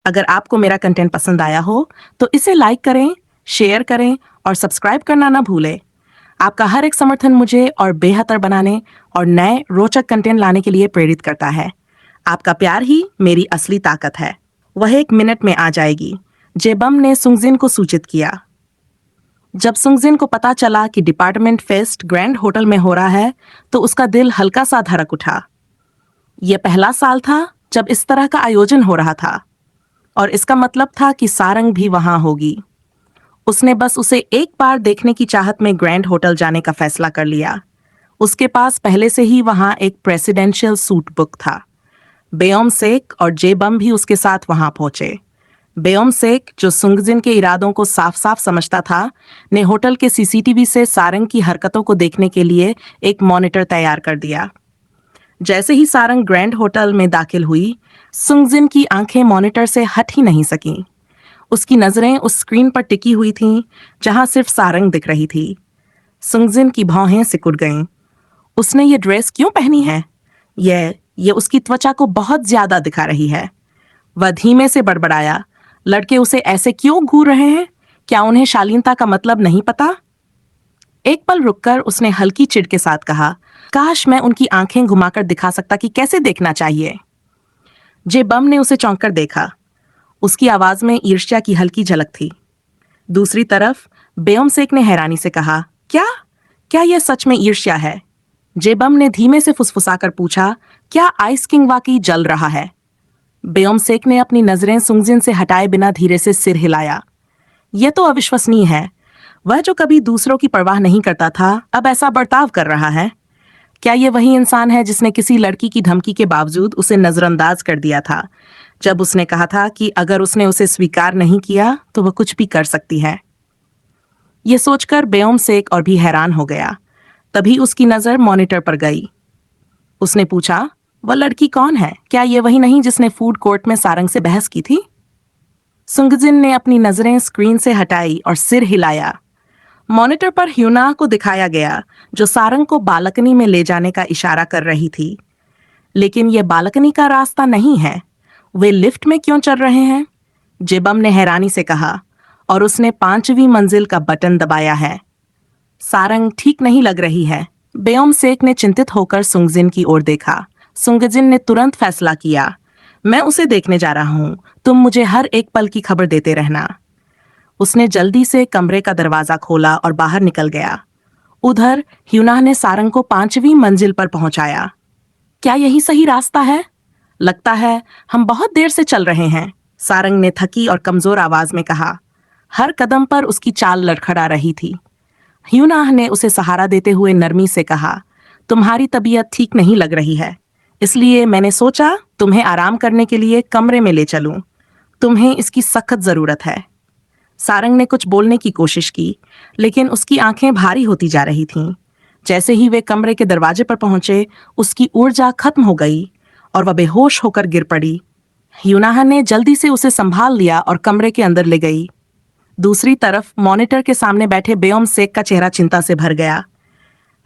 अगर आपको मेरा कंटेंट पसंद आया हो तो इसे लाइक करें, शेयर करें और सब्सक्राइब करना ना भूलें। आपका हर एक समर्थन मुझे और बेहतर बनाने और नए रोचक कंटेंट लाने के लिए प्रेरित करता है। आपका प्यार ही मेरी असली ताकत है। वह 1 मिनट में आ जाएगी, जेबम ने सुंगजिन को सूचित किया। जब सुंगजिन को पता चला कि डिपार्टमेंट फेस्ट ग्रैंड होटल में हो रहा है तो उसका दिल हल्का सा धड़क उठा। यह पहला साल था जब इस तरह का आयोजन हो रहा था और इसका मतलब था कि सारंग भी वहां होगी। उसने बस उसे एक बार देखने की चाहत में ग्रैंड होटल जाने का फैसला कर लिया। उसके पास पहले से ही वहां एक प्रेसिडेंशियल सूट बुक था। बेओम सेक और जेबम भी उसके साथ वहां पहुंचे। बेओम सेक, जो सुंगजिन के इरादों को साफ साफ समझता था, ने होटल के सीसीटीवी से सारंग की हरकतों को देखने के लिए एक मॉनिटर तैयार कर दिया। जैसे ही सारंग ग्रैंड होटल में दाखिल हुई, सुंगजिन की आंखें मॉनिटर से हट ही नहीं सकीं। उसकी नजरें उस स्क्रीन पर टिकी हुई थीं जहां सिर्फ सारंग दिख रही थी। सुंगजिन की भौहें सिकुड़ गईं। उसने ये ड्रेस क्यों पहनी है? ये उसकी त्वचा को बहुत ज्यादा दिखा रही है। वह धीमे से बड़बड़ाया, लड़के उसे ऐसे क्यों घूर रहे हैं? क्या उन्हें शालीनता का मतलब नहीं पता? एक पल रुककर उसने हल्की चिढ़ के साथ कहा, काश मैं उनकी आंखें घुमाकर दिखा सकता कि कैसे देखना चाहिए। जेबम ने उसे चौंक कर देखा। उसकी आवाज में ईर्ष्या की हल्की झलक थी। दूसरी तरफ बेओमसेक ने हैरानी से कहा, क्या क्या यह सच में ईर्ष्या है? जेबम ने धीमे से फुसफुसाकर पूछा, क्या आइस किंग वाकई जल रहा है? बेओमसेक ने अपनी नजरें सुंगजिन से हटाए बिना धीरे से सिर हिलाया। यह तो अविश्वसनीय है। वह जो कभी दूसरों की परवाह नहीं करता था, अब ऐसा बर्ताव कर रहा है। क्या यह वही इंसान है जिसने किसी लड़की की धमकी के बावजूद उसे नजरअंदाज कर दिया था, जब उसने कहा था कि अगर उसने उसे स्वीकार नहीं किया तो वह कुछ भी कर सकती है? यह सोचकर बेओमसेक और भी हैरान हो गया। तभी उसकी नजर मॉनिटर पर गई। उसने पूछा, वह लड़की कौन है? क्या यह वही नहीं जिसने फूड कोर्ट में सारंग से बहस की थी? सुंगजिन ने अपनी नजरें स्क्रीन से हटाई और सिर हिलाया। मॉनिटर पर ह्यूना को दिखाया गया, जो सारंग को बालकनी में ले जाने का इशारा कर रही थी। लेकिन यह बालकनी का रास्ता नहीं है। वे लिफ्ट में क्यों चल रहे हैं? जेबम ने हैरानी से कहा, और उसने 5वीं मंजिल का बटन दबाया है। सारंग ठीक नहीं लग रही है। बेओमसेक ने चिंतित होकर सुंगजिन की ओर देखा। सुंगजिन ने तुरंत फैसला किया, मैं उसे देखने जा रहा हूं, तुम मुझे हर एक पल की खबर देते रहना। उसने जल्दी से कमरे का दरवाजा खोला और बाहर निकल गया। उधर ह्यूना ने सारंग को 5वीं मंजिल पर पहुंचाया। क्या यही सही रास्ता है? लगता है हम बहुत देर से चल रहे हैं, सारंग ने थकी और कमजोर आवाज में कहा। हर कदम पर उसकी चाल लड़खड़ा रही थी। ह्यूना ने उसे सहारा देते हुए नरमी से कहा, तुम्हारी तबीयत ठीक नहीं लग रही है, इसलिए मैंने सोचा तुम्हें आराम करने के लिए कमरे में ले चलूं। तुम्हें इसकी सख्त जरूरत है। सारंग ने कुछ बोलने की कोशिश की, लेकिन उसकी आंखें भारी होती जा रही थीं। जैसे ही वे कमरे के दरवाजे पर पहुंचे, उसकी ऊर्जा खत्म हो गई और वह बेहोश होकर गिर पड़ी। ह्यूनाह ने जल्दी से उसे संभाल लिया और कमरे के अंदर ले गई। दूसरी तरफ मॉनिटर के सामने बैठे बेओमसेक का चेहरा चिंता से भर गया।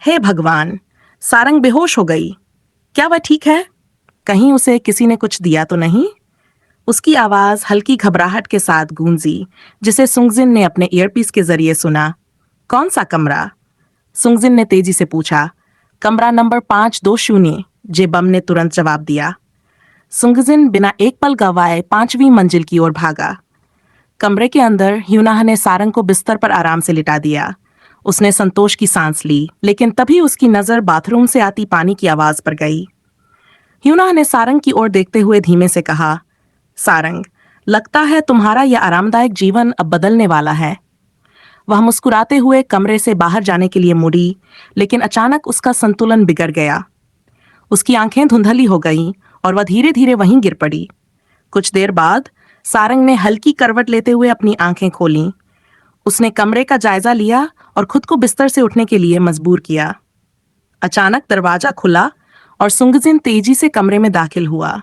हे भगवान, सारंग बेहोश हो गई। क्या वह ठीक है? कहीं उसे किसी ने कुछ दिया तो नहीं? उसकी आवाज हल्की घबराहट के साथ गूंजी, जिसे सुंगजिन ने अपने ईयरपीस के जरिए सुना। कौन सा कमरा? सुंगजिन ने तेजी से पूछा। कमरा नंबर 520, जेबम ने तुरंत जवाब दिया। सुंगजिन बिना एक पल गंवाए 5वीं मंजिल की ओर भागा। कमरे के अंदर ह्यूनाह ने सारंग को बिस्तर पर आराम से लिटा दिया। उसने संतोष की सांस ली, लेकिन तभी उसकी नजर बाथरूम से आती पानी की आवाज पर गई। ह्यूनाह ने सारंग की ओर देखते हुए धीमे से कहा, सारंग, लगता है तुम्हारा यह आरामदायक जीवन अब बदलने वाला है। वह मुस्कुराते हुए कमरे से बाहर जाने के लिए मुड़ी, लेकिन अचानक उसका संतुलन बिगड़ गया। उसकी आंखें धुंधली हो गईं और वह धीरे धीरे वहीं गिर पड़ी। कुछ देर बाद सारंग ने हल्की करवट लेते हुए अपनी आंखें खोलीं। उसने कमरे का जायजा लिया और खुद को बिस्तर से उठने के लिए मजबूर किया। अचानक दरवाजा खुला और सुंगजिन तेजी से कमरे में दाखिल हुआ।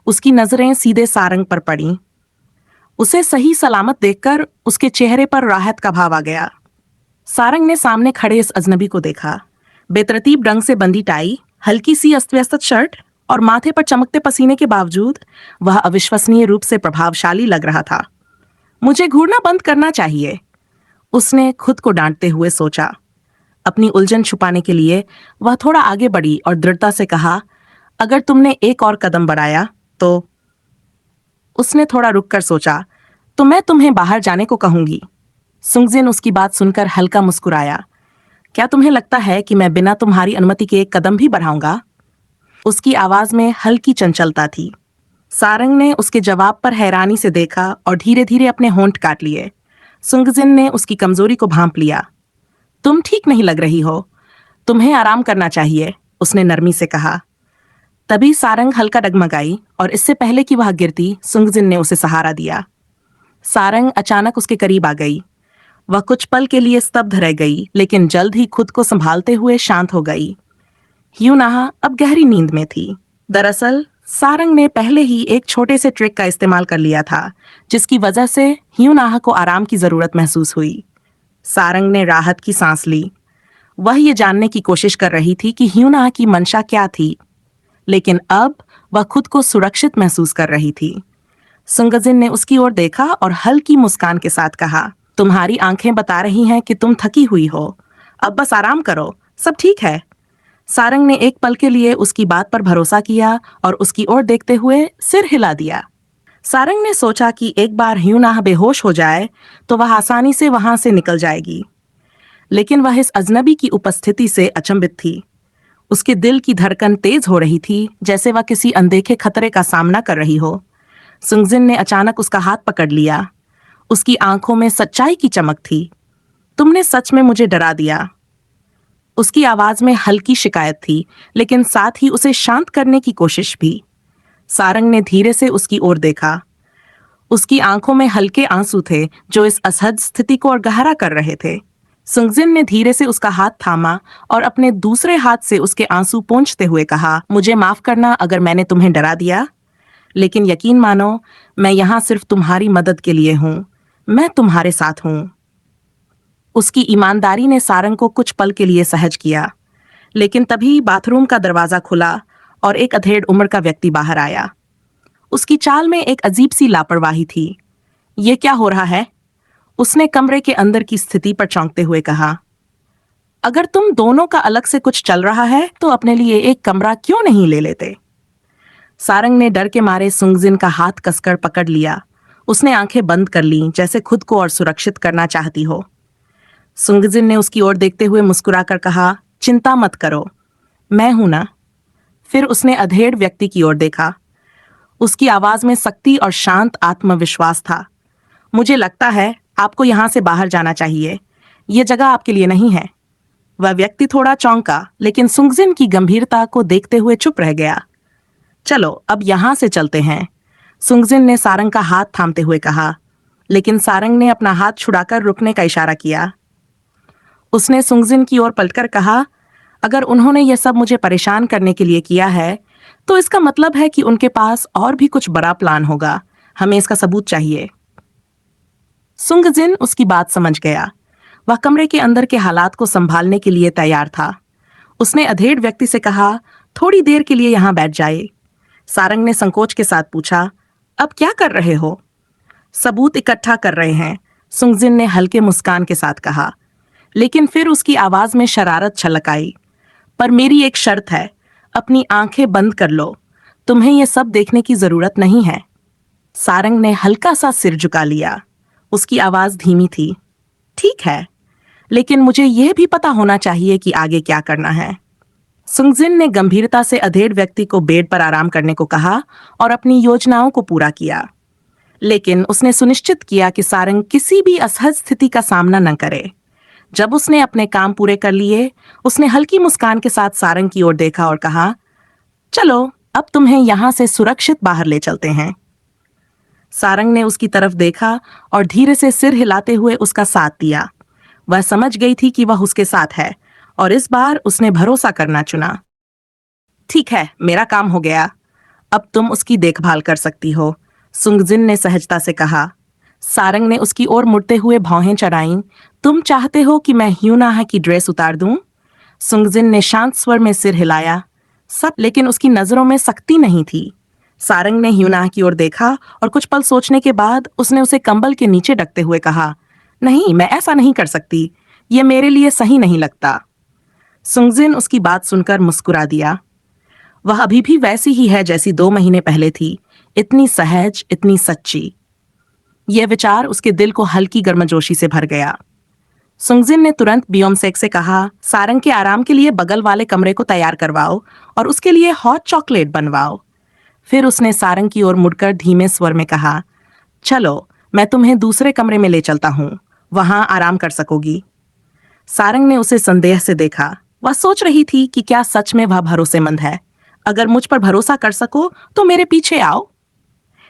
उसकी नजरें सीधे सारंग पर पड़ीं। उसे सही सलामत देखकर उसके चेहरे पर राहत का भाव आ गया। सारंग ने सामने खड़े इस अजनबी को देखा। बेतरतीब रंग से बंदी टाई, हल्की सी अस्त व्यस्त शर्ट और माथे पर चमकते पसीने के बावजूद वह अविश्वसनीय रूप से प्रभावशाली लग रहा था। मुझे घूरना बंद करना चाहिए, उसने खुद को डांटते हुए सोचा। अपनी उलझन छुपाने के लिए वह थोड़ा आगे बढ़ी और दृढ़ता से कहा, अगर तुमने एक और कदम बढ़ाया तो। उसने थोड़ा रुककर सोचा, तो मैं तुम्हें बाहर जाने को कहूंगी। सुंगजिन उसकी बात सुनकर हल्का मुस्कुराया। क्या तुम्हें लगता है कि मैं बिना तुम्हारी अनुमति के एक कदम भी बढ़ाऊंगा? उसकी आवाज में हल्की चंचलता थी। सारंग ने उसके जवाब पर हैरानी से देखा और धीरे धीरे अपने होंठ काट लिए। सुंगजिन ने उसकी कमजोरी को भांप लिया। तुम ठीक नहीं लग रही हो, तुम्हें आराम करना चाहिए, उसने नरमी से कहा। तभी सारंग हल्का डगमगाई और इससे पहले कि वह गिरती, सुंगजिन ने उसे सहारा दिया। सारंग अचानक उसके करीब आ गई। वह कुछ पल के लिए स्तब्ध रह गई, लेकिन जल्द ही खुद को संभालते हुए शांत हो गई। ह्यूनाहा अब गहरी नींद में थी। दरअसल सारंग ने पहले ही एक छोटे से ट्रिक का इस्तेमाल कर लिया था, जिसकी वजह से ह्यूनाहा को आराम की जरूरत महसूस हुई। सारंग ने राहत की सांस ली। वह ये जानने की कोशिश कर रही थी कि ह्यूनाहा की मंशा क्या थी, लेकिन अब वह खुद को सुरक्षित महसूस कर रही थी। सुंगजिन ने उसकी ओर देखा और हल्की मुस्कान के साथ कहा, तुम्हारी आंखें बता रही हैं कि तुम थकी हुई हो, अब बस आराम करो, सब ठीक है। सारंग ने एक पल के लिए उसकी बात पर भरोसा किया और उसकी ओर देखते हुए सिर हिला दिया। सारंग ने सोचा कि एक बार ह्यूनाहा बेहोश हो जाए तो वह आसानी से वहां से निकल जाएगी, लेकिन वह इस अजनबी की उपस्थिति से अचंभित थी। उसके दिल की धड़कन तेज हो रही थी, जैसे वह किसी अनदेखे खतरे का सामना कर रही हो। सुंगजिन ने अचानक उसका हाथ पकड़ लिया। उसकी आंखों में सच्चाई की चमक थी। तुमने सच में मुझे डरा दिया। उसकी आवाज में हल्की शिकायत थी, लेकिन साथ ही उसे शांत करने की कोशिश भी। सारंग ने धीरे से उसकी ओर देखा। उसकी आंखों में हल्के आंसू थे, जो इस असहज स्थिति को और गहरा कर रहे थे। सुंगजिन ने धीरे से उसका हाथ थामा और अपने दूसरे हाथ से उसके आंसू पोंछते हुए कहा, मुझे माफ करना अगर मैंने तुम्हें डरा दिया, लेकिन यकीन मानो, मैं यहां सिर्फ तुम्हारी मदद के लिए हूं। मैं तुम्हारे साथ हूं। उसकी ईमानदारी ने सारंग को कुछ पल के लिए सहज किया, लेकिन तभी बाथरूम का दरवाजा खुला और एक अधेड़ उम्र का व्यक्ति बाहर आया। उसकी चाल में एक अजीब सी लापरवाही थी। ये क्या हो रहा है? उसने कमरे के अंदर की स्थिति पर चौंकते हुए कहा। अगर तुम दोनों का अलग से कुछ चल रहा है तो अपने लिए एक कमरा क्यों नहीं ले लेते? सारंग ने डर के मारे सुंगजिन का हाथ कसकर पकड़ लिया। उसने आंखें बंद कर लीं, जैसे खुद को और सुरक्षित करना चाहती हो। सुंगजिन ने उसकी ओर देखते हुए मुस्कुराकर कहा, चिंता मत करो, मैं हूं ना। फिर उसने अधेड़ व्यक्ति की ओर देखा। उसकी आवाज में सख्ती और शांत आत्मविश्वास था। मुझे लगता है आपको यहां से बाहर जाना चाहिए, यह जगह आपके लिए नहीं है। वह व्यक्ति थोड़ा चौंका, लेकिन सुंगजिन की गंभीरता को देखते हुए चुप रह गया। चलो अब यहां से चलते हैं, सुंगजिन ने सारंग का हाथ थामते हुए कहा, लेकिन सारंग ने अपना हाथ छुड़ाकर रुकने का इशारा किया। उसने सुंगजिन की ओर पलटकर कहा, अगर उन्होंने यह सब मुझे परेशान करने के लिए किया है, तो इसका मतलब है कि उनके पास और भी कुछ बड़ा प्लान होगा। हमें इसका सबूत चाहिए। सुंगजिन उसकी बात समझ गया। वह कमरे के अंदर के हालात को संभालने के लिए तैयार था। उसने अधेड़ व्यक्ति से कहा, थोड़ी देर के लिए यहां बैठ जाए। सारंग ने संकोच के साथ पूछा, अब क्या कर रहे हो? सबूत इकट्ठा कर रहे हैं, सुंगजिन ने हल्के मुस्कान के साथ कहा, लेकिन फिर उसकी आवाज में शरारत छलक आई। पर मेरी एक शर्त है, अपनी आंखें बंद कर लो, तुम्हें यह सब देखने की जरूरत नहीं है। सारंग ने हल्का सा सिर झुका लिया। उसकी आवाज धीमी थी, ठीक है, लेकिन मुझे यह भी पता होना चाहिए कि आगे क्या करना है। सुंगजिन ने गंभीरता से अधेड़ व्यक्ति को बेड पर आराम करने को कहा और अपनी योजनाओं को पूरा किया, लेकिन उसने सुनिश्चित किया कि सारंग किसी भी असहज स्थिति का सामना न करे। जब उसने अपने काम पूरे कर लिए, उसने हल्की मुस्कान के साथ सारंग की ओर देखा और कहा, चलो अब तुम्हें यहां से सुरक्षित बाहर ले चलते हैं। सारंग ने उसकी तरफ देखा और धीरे से सिर हिलाते हुए उसका साथ दिया। वह समझ गई थी कि वह उसके साथ है और इस बार उसने भरोसा करना चुना। ठीक है, मेरा काम हो गया, अब तुम उसकी देखभाल कर सकती हो, सुंगजिन ने सहजता से कहा। सारंग ने उसकी ओर मुड़ते हुए भौहें चढ़ाईं। तुम चाहते हो कि मैं ह्यूनाहा की ड्रेस उतार दूं? सुंगजिन ने शांत स्वर में सिर हिलाया। सब, लेकिन उसकी नजरों में सख्ती नहीं थी। सारंग ने ह्यूनाह की ओर देखा और कुछ पल सोचने के बाद उसने उसे कंबल के नीचे ढकते हुए कहा, नहीं, मैं ऐसा नहीं कर सकती, ये मेरे लिए सही नहीं लगता। सुंगजिन उसकी बात सुनकर मुस्कुरा दिया। वह अभी भी वैसी ही है जैसी 2 महीने पहले थी, इतनी सहज, इतनी सच्ची। यह विचार उसके दिल को हल्की गर्मजोशी से भर गया। सुंगजिन ने तुरंत बियोमसेक से कहा, सारंग के आराम के लिए बगल वाले कमरे को तैयार करवाओ और उसके लिए हॉट चॉकलेट बनवाओ। फिर उसने सारंग की ओर मुड़कर धीमे स्वर में कहा, चलो, मैं तुम्हें दूसरे कमरे में ले चलता हूँ, वहां आराम कर सकोगी। सारंग ने उसे संदेह से देखा। वह सोच रही थी कि क्या सच में वह भरोसेमंद है। अगर मुझ पर भरोसा कर सको तो मेरे पीछे आओ।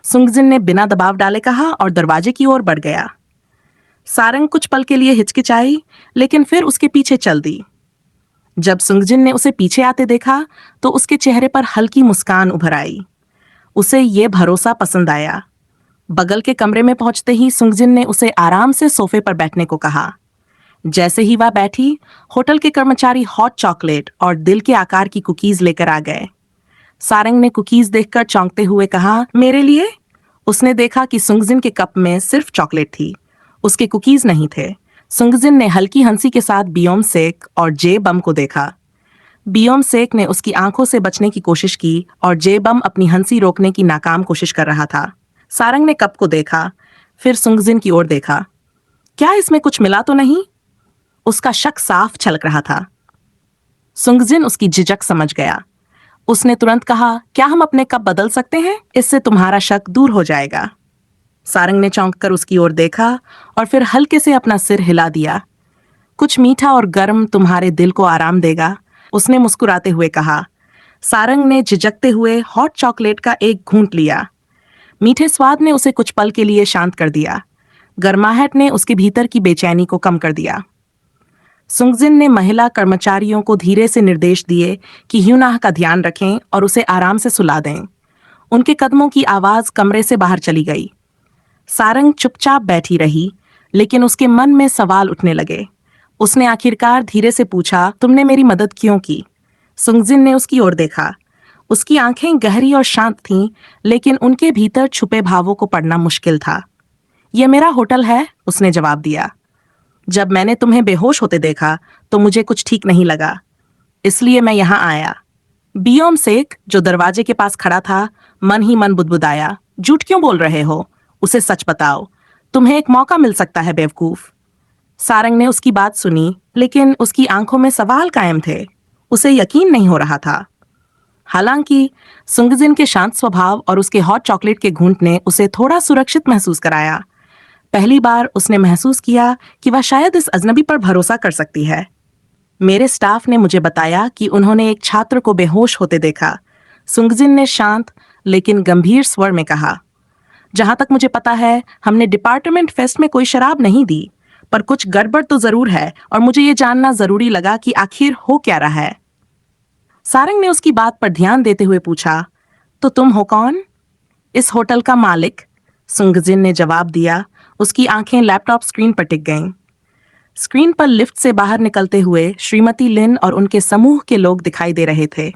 सुंगजिन ने बिना दबाव डाले कहा और दरवाजे की ओर बढ़ गया। सारंग कुछ पल के लिए हिचकिचाई, लेकिन फिर उसके पीछे चल दी। जब सुंगजिन ने उसे पीछे आते देखा तो उसके चेहरे पर हल्की मुस्कान उभर आई। उसे ये भरोसा पसंद आया। बगल के कमरे में पहुंचते ही सुंगजिन ने उसे आराम से सोफे पर बैठने को कहा। जैसे ही वह बैठी, होटल के कर्मचारी हॉट चॉकलेट और दिल के आकार की कुकीज लेकर आ गए। सारंग ने कुकीज देखकर चौंकते हुए कहा, मेरे लिए? उसने देखा कि सुंगजिन के कप में सिर्फ चॉकलेट थी, उसके कुकीज नहीं थे। सुंगजिन ने हल्की हंसी के साथ बियोमसेक और जे बम को देखा। बियोमसेक ने उसकी आंखों से बचने की कोशिश की और जे बम अपनी हंसी रोकने की नाकाम कोशिश कर रहा था। सारंग ने कप को देखा, फिर सुंगजिन की ओर देखा। क्या इसमें कुछ मिला तो नहीं? उसका शक साफ छलक रहा था। सुंगजिन उसकी झिझक समझ गया। उसने तुरंत कहा, क्या हम अपने कप बदल सकते हैं? इससे तुम्हारा शक दूर हो जाएगा। सारंग ने चौंक कर उसकी ओर देखा और फिर हल्के से अपना सिर हिला दिया। कुछ मीठा और गर्म तुम्हारे दिल को आराम देगा, उसने मुस्कुराते हुए कहा। सारंग ने झिझकते हुए हॉट चॉकलेट का एक घूंट लिया। मीठे स्वाद ने उसे कुछ पल के लिए शांत कर दिया। गर्माहट ने उसके भीतर की बेचैनी को कम कर दिया। सुंगजिन ने महिला कर्मचारियों को धीरे से निर्देश दिए कि ह्यूनाह का ध्यान रखें और उसे आराम से सुला दें। उनके कदमों की आवाज कमरे से बाहर चली गई। सारंग चुपचाप बैठी रही, लेकिन उसके मन में सवाल उठने लगे। उसने आखिरकार धीरे से पूछा, तुमने मेरी मदद क्यों की? सुंगजिन ने उसकी ओर देखा। उसकी आंखें गहरी और शांत थीं, लेकिन उनके भीतर छुपे भावों को पढ़ना मुश्किल था। यह मेरा होटल है, उसने जवाब दिया। जब मैंने तुम्हें बेहोश होते देखा तो मुझे कुछ ठीक नहीं लगा, इसलिए मैं यहाँ आया। बियोमसेक, जो दरवाजे के पास खड़ा था, मन ही मन बुदबुदाया, झूठ क्यों बोल रहे हो? उसे सच बताओ, तुम्हें एक मौका मिल सकता है, बेवकूफ। सारंग ने उसकी बात सुनी, लेकिन उसकी आंखों में सवाल कायम थे। उसे यकीन नहीं हो रहा था। हालांकि सुंगजिन के शांत स्वभाव और उसके हॉट चॉकलेट के घूंट ने उसे थोड़ा सुरक्षित महसूस कराया। पहली बार उसने महसूस किया कि वह शायद इस अजनबी पर भरोसा कर सकती है। मेरे स्टाफ ने मुझे बताया कि उन्होंने एक छात्र को बेहोश होते देखा, सुंगजिन ने शांत लेकिन गंभीर स्वर में कहा। जहां तक मुझे पता है, हमने डिपार्टमेंट फेस्ट में कोई शराब नहीं दी, पर कुछ गड़बड़ तो जरूर है और मुझे ये जानना जरूरी लगा कि आखिर हो क्या रहा है। सारंग ने उसकी बात पर ध्यान देते हुए पूछा, तो तुम हो कौन? इस होटल का मालिक, सुंगजिन ने जवाब दिया। उसकी आंखें लैपटॉप स्क्रीन पर टिक गईं। स्क्रीन पर लिफ्ट से बाहर निकलते हुए श्रीमती लिन और उनके समूह के लोग दिखाई दे रहे थे।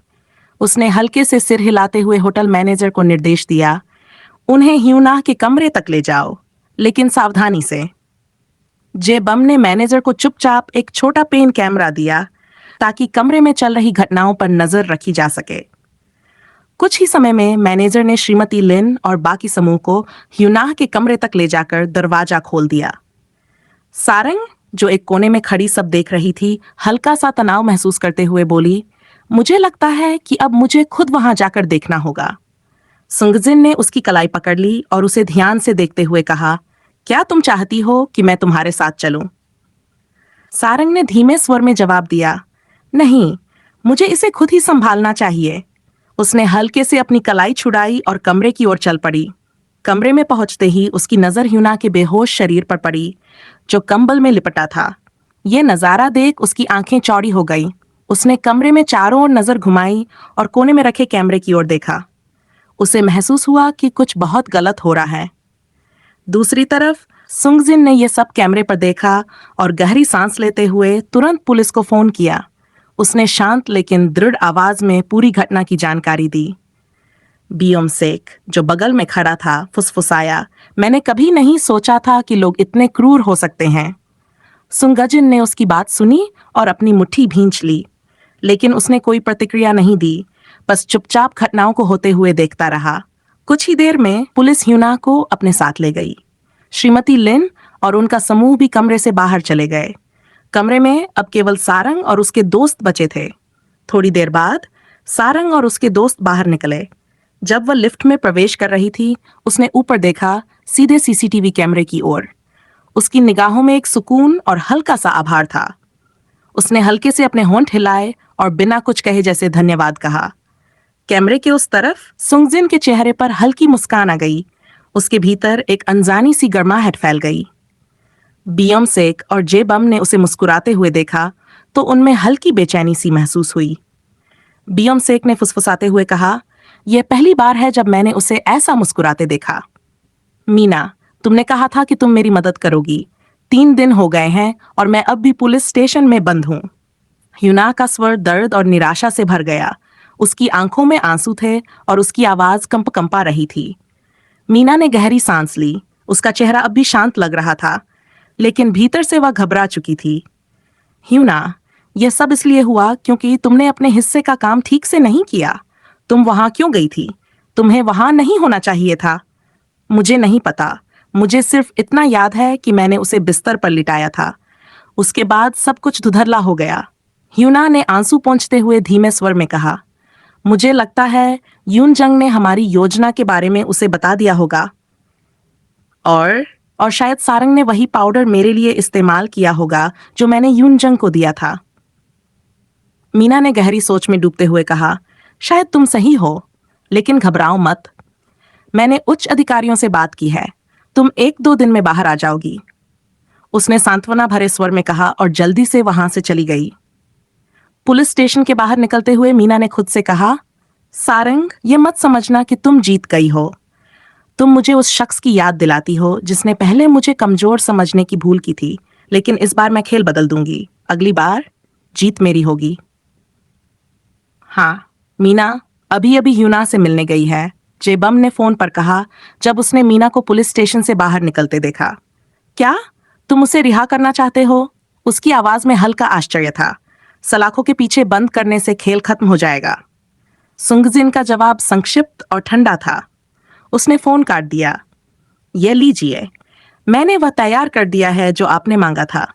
उसने हल्के से सिर हिलाते हुए होटल मैनेजर को निर्देश दिया, उन्हें ह्यूनाह के कमरे तक ले जाओ, लेकिन सावधानी से। जे बम ने मैनेजर को चुपचाप एक छोटा पेन कैमरा दिया ताकि कमरे में चल रही घटनाओं पर नजर रखी जा सके। कुछ ही समय में मैनेजर ने श्रीमती लिन और बाकी समूह को ह्यूनाह के कमरे तक ले जाकर दरवाजा खोल दिया। सारंग, जो एक कोने में खड़ी सब देख रही थी, हल्का सा तनाव महसूस करते हुए बोली, मुझे लगता है कि अब मुझे खुद वहां जाकर देखना होगा। सुंगजिन ने उसकी कलाई पकड़ ली और उसे ध्यान से देखते हुए कहा, क्या तुम चाहती हो कि मैं तुम्हारे साथ चलूं? सारंग ने धीमे स्वर में जवाब दिया, नहीं, मुझे इसे खुद ही संभालना चाहिए। उसने हल्के से अपनी कलाई छुड़ाई और कमरे की ओर चल पड़ी। कमरे में पहुंचते ही उसकी नजर ह्यूना के बेहोश शरीर पर पड़ी, जो कंबल में लिपटा था। यह नजारा देख उसकी आंखें चौड़ी हो गईं। उसने कमरे में चारों ओर नजर घुमाई और कोने में रखे कैमरे की ओर देखा। उसे महसूस हुआ कि कुछ बहुत गलत हो रहा है। दूसरी तरफ सुंगजिन ने यह सब कैमरे पर देखा और गहरी सांस लेते हुए तुरंत पुलिस को फोन किया। उसने शांत लेकिन दृढ़ आवाज में पूरी घटना की जानकारी दी। बियोमसेक, जो बगल में खड़ा था, फुसफुसाया, मैंने कभी नहीं सोचा था कि लोग इतने क्रूर हो सकते हैं। सुंगजिन ने उसकी बात सुनी और अपनी मुट्ठी भींच ली, लेकिन उसने कोई प्रतिक्रिया नहीं दी, बस चुपचाप घटनाओं को होते हुए देखता रहा। कुछ ही देर में पुलिस ह्यूना को अपने साथ ले गई। श्रीमती लिन और उनका समूह भी कमरे से बाहर चले गए। कमरे में अब केवल सारंग और उसके दोस्त बचे थे। थोड़ी देर बाद सारंग और उसके दोस्त बाहर निकले। जब वह लिफ्ट में प्रवेश कर रही थी, उसने ऊपर देखा, सीधे सीसीटीवी कैमरे की ओर। उसकी निगाहों में एक सुकून और हल्का सा आभार था। उसने हल्के से अपने होंठ हिलाए और बिना कुछ कहे जैसे धन्यवाद कहा। कैमरे के उस तरफ सुंगजिन के चेहरे पर हल्की मुस्कान आ गई। उसके भीतर एक अनजानी सी गर्माहट फैल गई। बियोमसेक और जेबम ने उसे मुस्कुराते हुए देखा तो उनमें हल्की बेचैनी सी महसूस हुई। बियोमसेक ने फुसफुसाते हुए कहा, यह पहली बार है जब मैंने उसे ऐसा मुस्कुराते देखा। मीना, तुमने कहा था कि तुम मेरी मदद करोगी। 3 दिन हो गए हैं और मैं अब भी पुलिस स्टेशन में बंद हूं। ह्यूना का स्वर दर्द और निराशा से भर गया। उसकी आंखों में आंसू थे और उसकी आवाज कंपा रही थी। मीना ने गहरी सांस ली। उसका चेहरा अब भी शांत लग रहा था, लेकिन भीतर से वह घबरा चुकी थी। ह्यूना, यह सब इसलिए हुआ क्योंकि तुमने अपने हिस्से का काम ठीक से नहीं किया। तुम वहां क्यों गई थी? तुम्हें वहां नहीं होना चाहिए था। मुझे नहीं पता। मुझे सिर्फ इतना याद है कि मैंने उसे बिस्तर पर लिटाया था। उसके बाद सब कुछ धुंधला हो गया। ह्यूना ने आंसू पोंछते हुए धीमे स्वर में कहा, मुझे लगता है यूनजंग ने हमारी योजना के बारे में उसे बता दिया होगा। और शायद सारंग ने वही पाउडर मेरे लिए इस्तेमाल किया होगा जो मैंने यूनजंग को दिया था। मीना ने गहरी सोच में डूबते हुए कहा, शायद तुम सही हो, लेकिन घबराओ मत। मैंने उच्च अधिकारियों से बात की है। तुम 1-2 दिन में बाहर आ जाओगी। उसने सांत्वना भरे स्वर में कहा और जल्दी से वहां से चली गई। पुलिस स्टेशन के बाहर निकलते हुए मीना ने खुद से कहा, सारंग, ये मत समझना कि तुम जीत गई हो। तुम मुझे उस शख्स की याद दिलाती हो जिसने पहले मुझे कमजोर समझने की भूल की थी, लेकिन इस बार मैं खेल बदल दूंगी। अगली बार जीत मेरी होगी। हाँ, मीना अभी अभी ह्यूना से मिलने गई है, जेबम ने फोन पर कहा जब उसने मीना को पुलिस स्टेशन से बाहर निकलते देखा। क्या तुम उसे रिहा करना चाहते हो? उसकी आवाज में हल्का आश्चर्य था। सलाखों के पीछे बंद करने से खेल खत्म हो जाएगा। सुंगजिन का जवाब संक्षिप्त और ठंडा था। उसने फोन काट दिया। ये लीजिए, मैंने वह तैयार कर दिया है जो आपने मांगा था।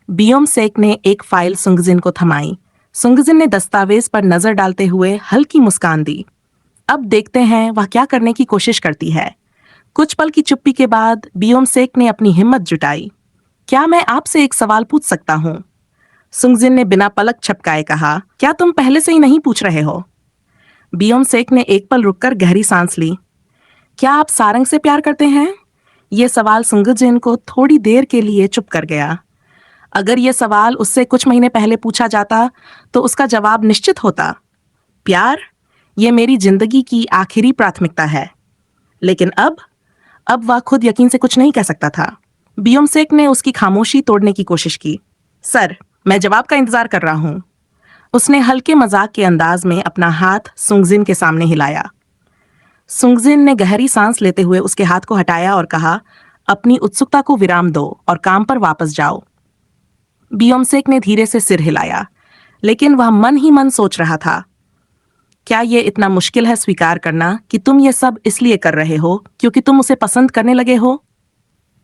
बियोमसेक ने एक फाइल सुंगजिन को थमाई। सुंगजिन ने दस्तावेज पर नजर डालते हुए हल्की मुस्कान दी। अब देखते हैं वह क्या करने की कोशिश करती है। कुछ पल की चुप्पी के बाद बियोमसेक ने अपनी हिम्मत जुटाई। क्या मैं आपसे एक सवाल पूछ सकता हूं? सुंगजिन ने बिना पलक झपकाए कहा, क्या तुम पहले से ही नहीं पूछ रहे हो? बियोमसेक ने एक पल रुककर गहरी सांस ली। क्या आप सारंग से प्यार करते हैं? यह सवाल सुंगजिन को थोड़ी देर के लिए चुप कर गया। अगर यह सवाल उससे कुछ महीने पहले पूछा जाता तो उसका जवाब निश्चित होता, प्यार, यह मेरी जिंदगी की आखिरी प्राथमिकता है। लेकिन अब वह खुद यकीन से कुछ नहीं कह सकता था। बियोमसेक ने उसकी खामोशी तोड़ने की कोशिश की। सर, मैं जवाब का इंतजार कर रहा हूं। उसने हल्के मजाक के अंदाज में अपना हाथ सुंगजिन के सामने हिलाया। सुंगजिन ने गहरी सांस लेते हुए उसके हाथ को हटाया और कहा, अपनी उत्सुकता को विराम दो और काम पर वापस जाओ। बियोमसेक ने धीरे से सिर हिलाया, लेकिन वह मन ही मन सोच रहा था, क्या यह इतना मुश्किल है स्वीकार करना कि तुम ये सब इसलिए कर रहे हो क्योंकि तुम उसे पसंद करने लगे हो?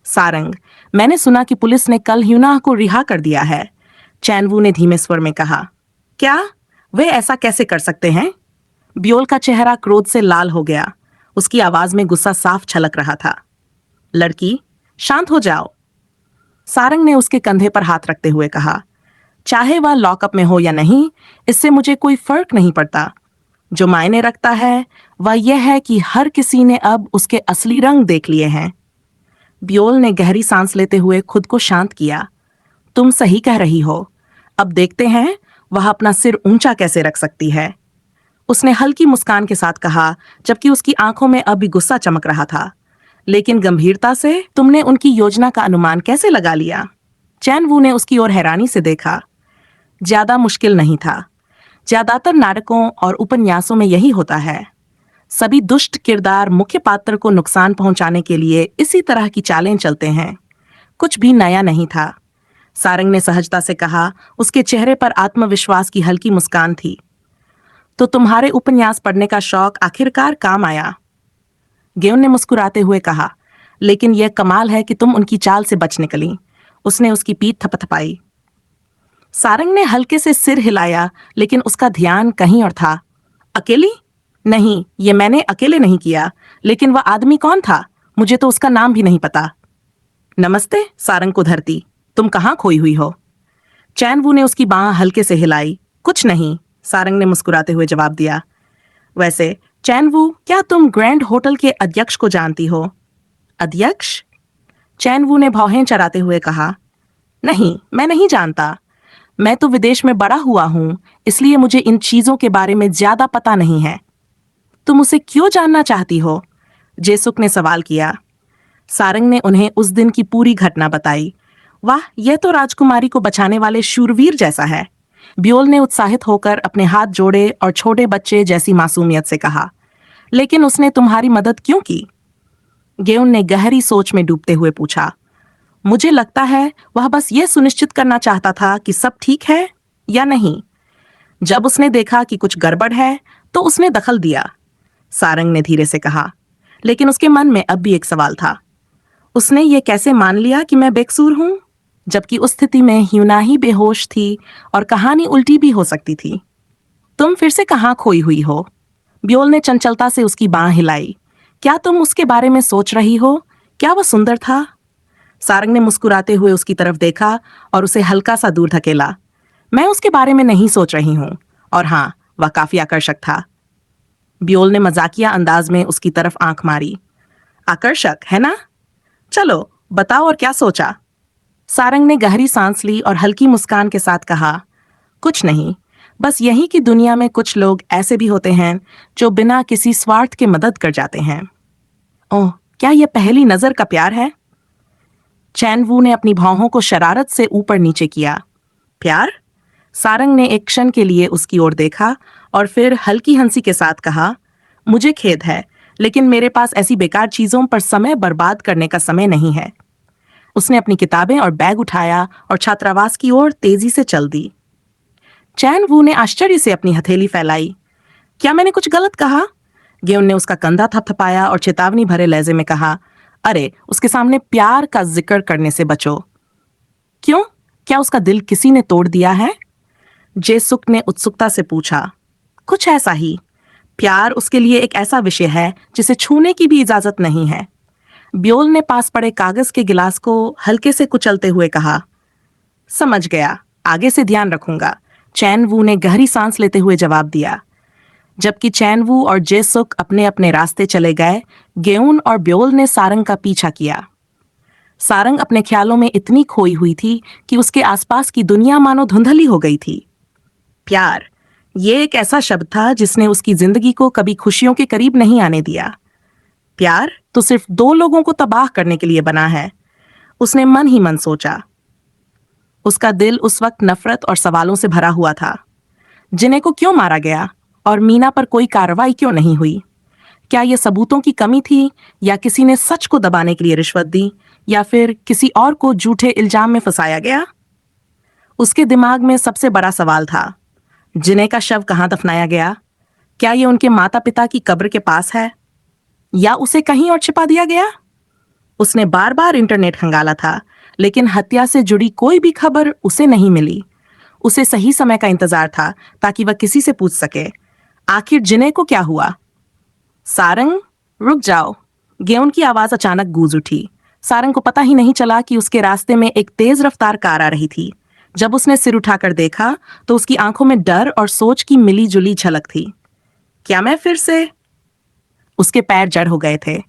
सारंग, मैंने सुना कि पुलिस ने कल ह्यूना को रिहा कर दिया है, चैनवू ने धीमे स्वर में कहा। क्या वे ऐसा कैसे कर सकते हैं? ब्योल का चेहरा क्रोध से लाल हो गया। उसकी आवाज में गुस्सा साफ छलक रहा था। लड़की, शांत हो जाओ। सारंग ने उसके कंधे पर हाथ रखते हुए कहा, चाहे वह लॉकअप में हो या नहीं, इससे मुझे कोई फर्क नहीं पड़ता। जो मायने रखता है वह यह है कि हर किसी ने अब उसके असली रंग देख लिए हैं। ब्योल ने गहरी सांस लेते हुए खुद को शांत किया। तुम सही कह रही हो। अब देखते हैं वह अपना सिर ऊंचा कैसे रख सकती है। उसने हल्की मुस्कान के साथ कहा, जबकि उसकी आंखों में अभी गुस्सा चमक रहा था। लेकिन गंभीरता से, तुमने उनकी योजना का अनुमान कैसे लगा लिया? चैनवू ने उसकी ओर हैरानी से देखा। ज्यादा मुश्किल नहीं था। ज्यादातर नाटकों और उपन्यासों में यही होता है। सभी दुष्ट किरदार मुख्य पात्र को नुकसान पहुंचाने के लिए इसी तरह की चालें चलते हैं। कुछ भी नया नहीं था। सारंग ने सहजता से कहा। उसके चेहरे पर आत्मविश्वास की हल्की मुस्कान थी। तो तुम्हारे उपन्यास पढ़ने का शौक आखिरकार काम आया। गेउन ने मुस्कुराते हुए कहा। लेकिन यह कमाल है कि तुम उनकी चाल से बच निकली। उसने उसकी पीठ थपथपाई। सारंग ने हल्के से सिर हिलाया, लेकिन उसका ध्यान कहीं और था। अकेली? नहीं, ये मैंने अकेले नहीं किया। लेकिन वह आदमी कौन था? मुझे तो उसका नाम भी नहीं पता। नमस्ते, सारंग को धरती। तुम कहाँ खोई हुई हो? चैन वू ने उसकी बांह हल्के से हिलाई। कुछ नहीं, सारंग ने मुस्कुराते हुए जवाब दिया। वैसे चैन वू, क्या तुम ग्रैंड होटल के अध्यक्ष को जानती हो? अध्यक्ष? चैन वू ने भौहें चराते हुए कहा। नहीं, मैं नहीं जानता। मैं तो विदेश में बड़ा हुआ हूं, इसलिए मुझे इन चीजों के बारे में ज्यादा पता नहीं है। तुम उसे क्यों जानना चाहती हो? जेसुक ने सवाल किया। सारंग ने उन्हें उस दिन की पूरी घटना बताई। वाह, यह तो राजकुमारी को बचाने वाले शूरवीर जैसा है। ब्योल ने उत्साहित होकर अपने हाथ जोड़े और छोटे बच्चे जैसी मासूमियत से कहा। लेकिन उसने तुम्हारी मदद क्यों की? गेउन ने गहरी सोच में डूबते हुए पूछा। मुझे लगता है वह बस यह सुनिश्चित करना चाहता था कि सब ठीक है या नहीं। जब उसने देखा कि कुछ गड़बड़ है तो उसने दखल दिया, सारंग ने धीरे से कहा। लेकिन उसके मन में अब भी एक सवाल था। उसने ये कैसे मान लिया कि मैं बेकसूर हूं, जबकि उस स्थिति में ह्यूना ही बेहोश थी और कहानी उल्टी भी हो सकती थी। तुम फिर से कहाँ खोई हुई हो? ब्योल ने चंचलता से उसकी बांह हिलाई। क्या तुम उसके बारे में सोच रही हो? क्या वह सुंदर था? सारंग ने मुस्कुराते हुए उसकी तरफ देखा और उसे हल्का सा दूर धकेला। मैं उसके बारे में नहीं सोच रही हूं, और हाँ, वह काफी आकर्षक था। ब्योल ने मजाकिया अंदाज में उसकी तरफ आंख मारी। आकर्षक है ना? चलो बताओ, और क्या सोचा? सारंग ने गहरी सांस ली और हल्की मुस्कान के साथ कहा। कुछ नहीं, बस यही कि दुनिया में कुछ लोग ऐसे भी होते हैं जो बिना किसी स्वार्थ के मदद कर जाते हैं। ओह, क्या यह पहली नजर का प्यार है? चैन वू ने अपनी भौहों को शरारत से ऊपर नीचे किया। प्यार? सारंग ने एक क्षण के लिए उसकी ओर देखा और फिर हल्की हंसी के साथ कहा। मुझे खेद है, लेकिन मेरे पास ऐसी बेकार चीजों पर समय बर्बाद करने का समय नहीं है। उसने अपनी किताबें और बैग उठाया और छात्रावास की ओर तेजी से चल दी। चैन वू ने आश्चर्य से अपनी हथेली फैलाई। क्या मैंने कुछ गलत कहा? गेउन ने उसका कंधा थपथपाया और चेतावनी भरे लहजे में कहा। अरे, उसके सामने प्यार का जिक्र करने से बचो। क्यों? क्या उसका दिल किसी ने तोड़ दिया है? जेसुक ने उत्सुकता से पूछा। कुछ ऐसा ही। प्यार उसके लिए एक ऐसा विषय है जिसे छूने की भी इजाजत नहीं है। ब्योल ने पास पड़े कागज के गिलास को हल्के से कुचलते हुए कहा। समझ गया, आगे से ध्यान रखूंगा, चैन वू ने गहरी सांस लेते हुए जवाब दिया। जबकि चैन वू और जेसुक अपने अपने रास्ते चले गए, गेउन और ब्योल ने सारंग का पीछा किया। सारंग अपने ख्यालों में इतनी खोई हुई थी कि उसके आसपास की दुनिया मानो धुंधली हो गई थी। प्यार, ये एक ऐसा शब्द था जिसने उसकी जिंदगी को कभी खुशियों के करीब नहीं आने दिया। प्यार तो सिर्फ दो लोगों को तबाह करने के लिए बना है, उसने मन ही मन सोचा। उसका दिल उस वक्त नफरत और सवालों से भरा हुआ था। जिन्हें को क्यों मारा गया और मीना पर कोई कार्रवाई क्यों नहीं हुई? क्या यह सबूतों की कमी थी, या किसी ने सच को दबाने के लिए रिश्वत दी, या फिर किसी और को झूठे इल्जाम में फंसाया गया? उसके दिमाग में सबसे बड़ा सवाल था, जिन्हें का शव कहाँ दफनाया गया? क्या यह उनके माता पिता की कब्र के पास है, या उसे कहीं और छिपा दिया गया? उसने बार बार इंटरनेट खंगाला था, लेकिन हत्या से जुड़ी कोई भी खबर उसे नहीं मिली। उसे सही समय का इंतजार था ताकि वह किसी से पूछ सके, आखिर जिन्हें को क्या हुआ? सारंग, रुक जाओ। गेउन की आवाज अचानक गूंज उठी। सारंग को पता ही नहीं चला कि उसके रास्ते में एक तेज रफ्तार कार आ रही थी। जब उसने सिर उठाकर देखा तो उसकी आंखों में डर और सोच की मिली जुली झलक थी। क्या मैं फिर से? उसके पैर जड़ हो गए थे।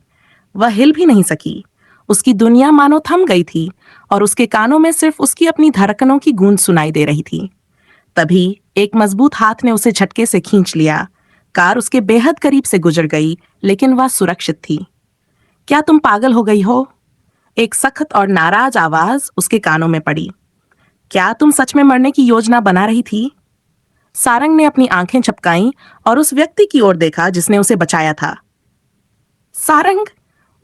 वह हिल भी नहीं सकी। उसकी दुनिया मानो थम गई थी और उसके कानों में सिर्फ उसकी अपनी धड़कनों की गूंज सुनाई दे रही थी। तभी एक मजबूत हाथ ने उसे झटके से खींच लिया। कार उसके बेहद करीब से गुजर गई, लेकिन वह सुरक्षित थी। क्या तुम पागल हो गई हो? एक सख्त और नाराज आवाज उसके कानों में पड़ी। क्या तुम सच में मरने की योजना बना रही थी? सारंग ने अपनी आंखें झपकाईं और उस व्यक्ति की ओर देखा जिसने उसे बचाया था। सारंग,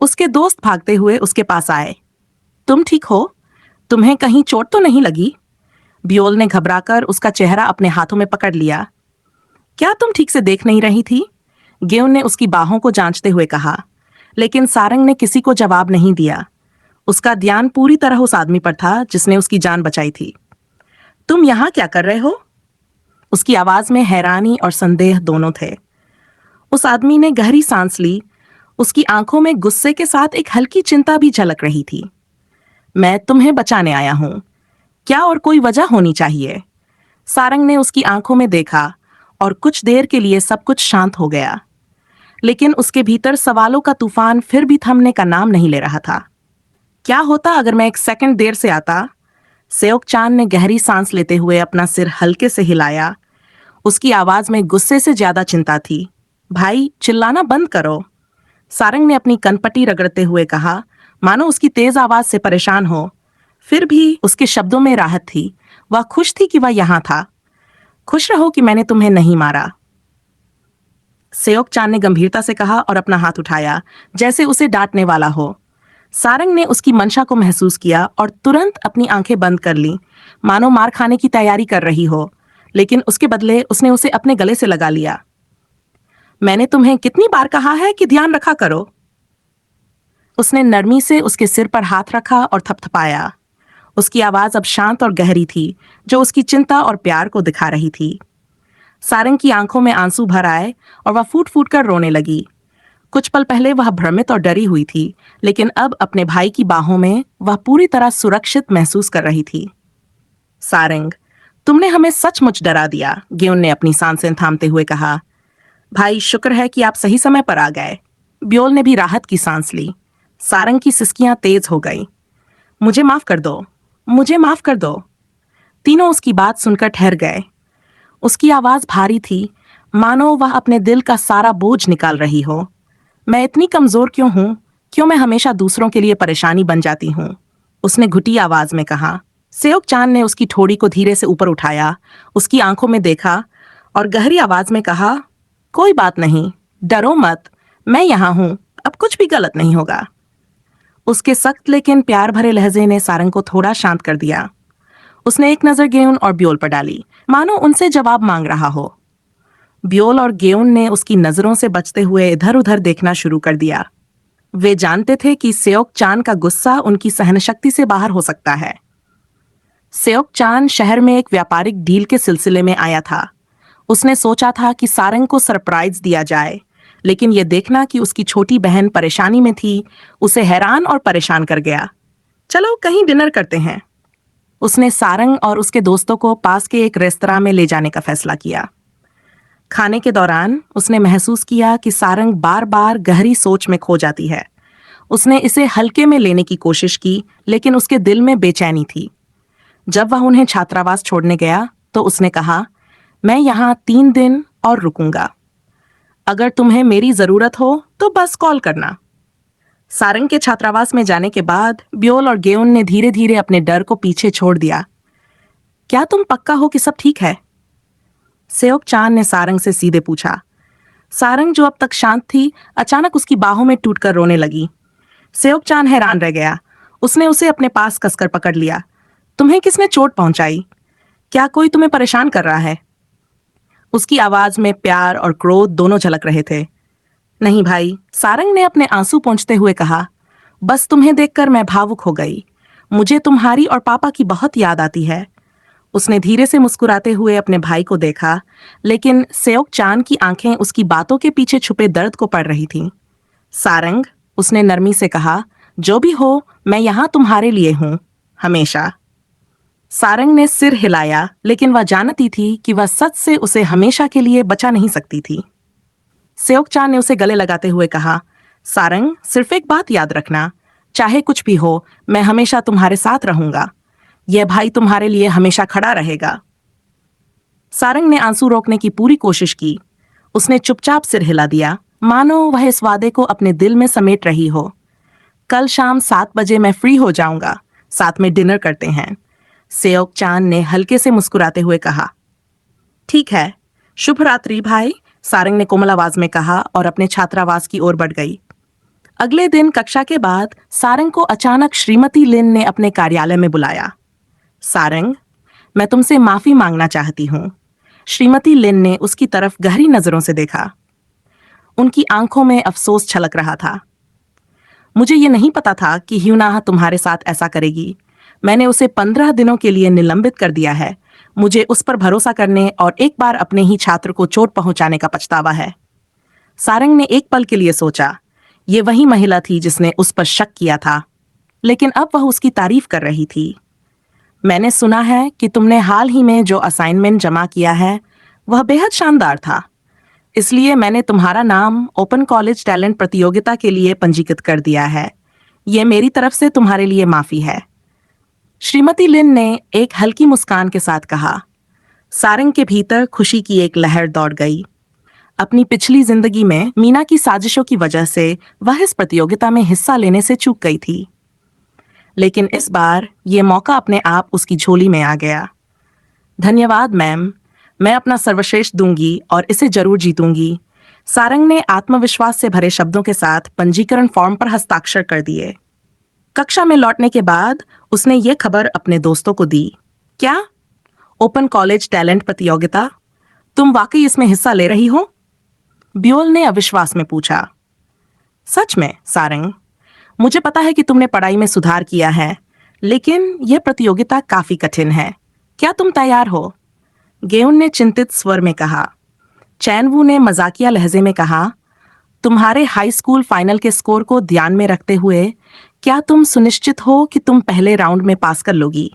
उसके दोस्त भागते हुए उसके पास आए। तुम ठीक हो? तुम्हें कहीं चोट तो नहीं लगी? ब्योल ने घबराकर उसका चेहरा अपने हाथों में पकड़ लिया। क्या तुम ठीक से देख नहीं रही थी? गेउन ने उसकी बाहों को जांचते हुए कहा, लेकिन सारंग ने किसी को जवाब नहीं दिया। उसका ध्यान पूरी तरह उस आदमी पर था जिसने उसकी जान बचाई थी। तुम यहां क्या कर रहे हो? उसकी आवाज में हैरानी और संदेह दोनों थे। उस आदमी ने गहरी सांस ली। उसकी आंखों में गुस्से के साथ एक हल्की चिंता भी झलक रही थी। मैं तुम्हें बचाने आया हूं। क्या और कोई वजह होनी चाहिए? सारंग ने उसकी आंखों में देखा और कुछ देर के लिए सब कुछ शांत हो गया। लेकिन उसके भीतर सवालों का तूफान फिर भी थमने का नाम नहीं ले रहा था। क्या होता अगर मैं एक सेकंड देर से आता? सेओक चांद ने गहरी सांस लेते हुए अपना सिर हल्के से हिलाया। उसकी आवाज में गुस्से से ज्यादा चिंता थी। भाई, चिल्लाना बंद करो। सारंग ने अपनी कनपटी रगड़ते हुए कहा, मानो उसकी तेज आवाज से परेशान हो। फिर भी उसके शब्दों में राहत थी। वह खुश थी कि वह यहां था। खुश रहो कि मैंने तुम्हें नहीं मारा, सेओक चांद ने गंभीरता से कहा और अपना हाथ उठाया, जैसे उसे डांटने वाला हो। सारंग ने उसकी मंशा को महसूस किया और तुरंत अपनी आंखें बंद कर लीं, मानो मार खाने की तैयारी कर रही हो, लेकिन उसके बदले उसने उसे अपने गले से लगा लिया। मैंने तुम्हें कितनी बार कहा है कि ध्यान रखा करो? उसने नरमी से उसके सिर पर हाथ रखा और थपथपाया। उसकी आवाज अब शांत और गहरी थी, जो उसकी चिंता और प्यार को दिखा रही थी। सारंग की आंखों में आंसू भर आए और वह फूट फूट कर रोने लगी। कुछ पल पहले वह भ्रमित और डरी हुई थी, लेकिन अब अपने भाई की बाहों में वह पूरी तरह सुरक्षित महसूस कर रही थी। सारंग, तुमने हमें सचमुच डरा दिया, गेउन ने अपनी सांसें थामते हुए कहा। भाई, शुक्र है कि आप सही समय पर आ गए। ब्योल ने भी राहत की सांस ली। सारंग की सिसकियां तेज हो गईं। मुझे माफ कर दो, मुझे माफ कर दो। तीनों उसकी बात सुनकर ठहर गए। उसकी आवाज भारी थी, मानो वह अपने दिल का सारा बोझ निकाल रही हो। मैं इतनी कमजोर क्यों हूं? क्यों मैं हमेशा दूसरों के लिए परेशानी बन जाती हूं? उसने घुटी आवाज में कहा। सेओक चांद ने उसकी ठोड़ी को धीरे से ऊपर उठाया, उसकी आंखों में देखा और गहरी आवाज में कहा, कोई बात नहीं, डरो मत, मैं यहां हूं, अब कुछ भी गलत नहीं होगा। उसके सख्त लेकिन प्यार भरे लहजे ने सारंग को थोड़ा शांत कर दिया। उसने एक नजर गेउन और ब्योल पर डाली, मानो उनसे जवाब मांग रहा हो। ब्योल और गेउन ने उसकी नजरों से बचते हुए इधर उधर देखना शुरू कर दिया। वे जानते थे कि सेओक चांद का गुस्सा उनकी सहनशक्ति से बाहर हो सकता है। सेओक चांद शहर में एक व्यापारिक डील के सिलसिले में आया था। उसने सोचा था कि सारंग को सरप्राइज दिया जाए, लेकिन यह देखना कि उसकी छोटी बहन परेशानी में थी, उसे हैरान और परेशान कर गया। चलो कहीं डिनर करते हैं। उसने सारंग और उसके दोस्तों को पास के एक रेस्तरां में ले जाने का फैसला किया। खाने के दौरान उसने महसूस किया कि सारंग बार बार गहरी सोच में खो जाती है। उसने इसे हल्के में लेने की कोशिश की, लेकिन उसके दिल में बेचैनी थी। जब वह उन्हें छात्रावास छोड़ने गया तो उसने कहा, मैं यहाँ 3 दिन और रुकूंगा। अगर तुम्हें मेरी जरूरत हो तो बस कॉल करना। सारंग के छात्रावास में जाने के बाद ब्योल और गेउन ने धीरे धीरे अपने डर को पीछे छोड़ दिया। क्या तुम पक्का हो कि सब ठीक है? सेओक चांद ने सारंग से सीधे पूछा। सारंग, जो अब तक शांत थी, अचानक उसकी बाहों में टूटकर रोने लगी। सेओक चांद हैरान रह गया। उसने उसे अपने पास कसकर पकड़ लिया। तुम्हें किसने चोट पहुंचाई? क्या कोई तुम्हें परेशान कर रहा है? उसकी आवाज में प्यार और क्रोध दोनों झलक रहे थे। नहीं भाई, सारंग ने अपने आंसू पोंछते हुए कहा। बस तुम्हें देखकर मैं भावुक हो गई। मुझे तुम्हारी और पापा की बहुत याद आती है। उसने धीरे से मुस्कुराते हुए अपने भाई को देखा, लेकिन सेओक चांद की आंखें उसकी बातों के पीछे छुपे दर्द को पढ़ रही थीं। सारंग, उसने नरमी से कहा, जो भी हो, मैं यहां तुम्हारे लिए हूं, हमेशा। सारंग ने सिर हिलाया, लेकिन वह जानती थी कि वह सच से उसे हमेशा के लिए बचा नहीं सकती थी। सेओक चांद ने उसे गले लगाते हुए कहा, सारंग, सिर्फ एक बात याद रखना, चाहे कुछ भी हो, मैं हमेशा तुम्हारे साथ रहूंगा। यह भाई तुम्हारे लिए हमेशा खड़ा रहेगा। सारंग ने आंसू रोकने की पूरी कोशिश की। उसने चुपचाप सिर हिला दिया, मानो वह इस वादे को अपने दिल में समेट रही हो। कल शाम 7 बजे मैं फ्री हो जाऊंगा, साथ में डिनर करते हैं। सेओक चांद ने हल्के से मुस्कुराते हुए कहा। ठीक है, शुभ रात्रि भाई, सारंग ने कोमल आवाज में कहा और अपने छात्रावास की ओर बढ़ गई। अगले दिन कक्षा के बाद सारंग को अचानक श्रीमती लिन ने अपने कार्यालय में बुलाया। सारंग, मैं तुमसे माफी मांगना चाहती हूँ। श्रीमती लिन ने उसकी तरफ गहरी नजरों से देखा। उनकी आंखों में अफसोस छलक रहा था। मुझे ये नहीं पता था कि ह्यूनाह तुम्हारे साथ ऐसा करेगी। मैंने उसे 15 दिनों के लिए निलंबित कर दिया है। मुझे उस पर भरोसा करने और एक बार अपने ही छात्र को चोट पहुंचाने का पछतावा है। सारंग ने एक पल के लिए सोचा, ये वही महिला थी जिसने उस पर शक किया था, लेकिन अब वह उसकी तारीफ कर रही थी। मैंने सुना है कि तुमने हाल ही में जो असाइनमेंट जमा किया है वह बेहद शानदार था, इसलिए मैंने तुम्हारा नाम ओपन कॉलेज टैलेंट प्रतियोगिता के लिए पंजीकृत कर दिया है। ये मेरी तरफ से तुम्हारे लिए माफी है। श्रीमती लिन ने एक हल्की मुस्कान के साथ कहा। सारंग के भीतर खुशी की एक लहर दौड़ गई। अपनी पिछली जिंदगी में मीना की साजिशों की वजह से वह इस प्रतियोगिता में हिस्सा लेने से चूक गई थी, लेकिन इस बार ये मौका अपने आप उसकी झोली में आ गया। धन्यवाद मैम, मैं अपना सर्वश्रेष्ठ दूंगी और इसे जरूर जीतूंगी। सारंग ने आत्मविश्वास से भरे शब्दों के साथ पंजीकरण फॉर्म पर हस्ताक्षर कर दिए। कक्षा में लौटने के बाद उसने ये खबर अपने दोस्तों को दी। क्या? ओपन कॉलेज टैलेंट प्रतियोगिता? तुम वाकई इसमें हिस्सा ले रही हो? ब्योल ने अविश्वास में पूछा। सच में सारंग, मुझे पता है कि तुमने पढ़ाई में सुधार किया है, लेकिन यह प्रतियोगिता काफी कठिन है। क्या तुम तैयार हो? गेउन ने चिंतित स्वर में कहा। चैनवू ने मजाकिया लहजे में कहा, तुम्हारे हाई स्कूल फाइनल के स्कोर को ध्यान में रखते हुए क्या तुम सुनिश्चित हो कि तुम पहले राउंड में पास कर लोगी?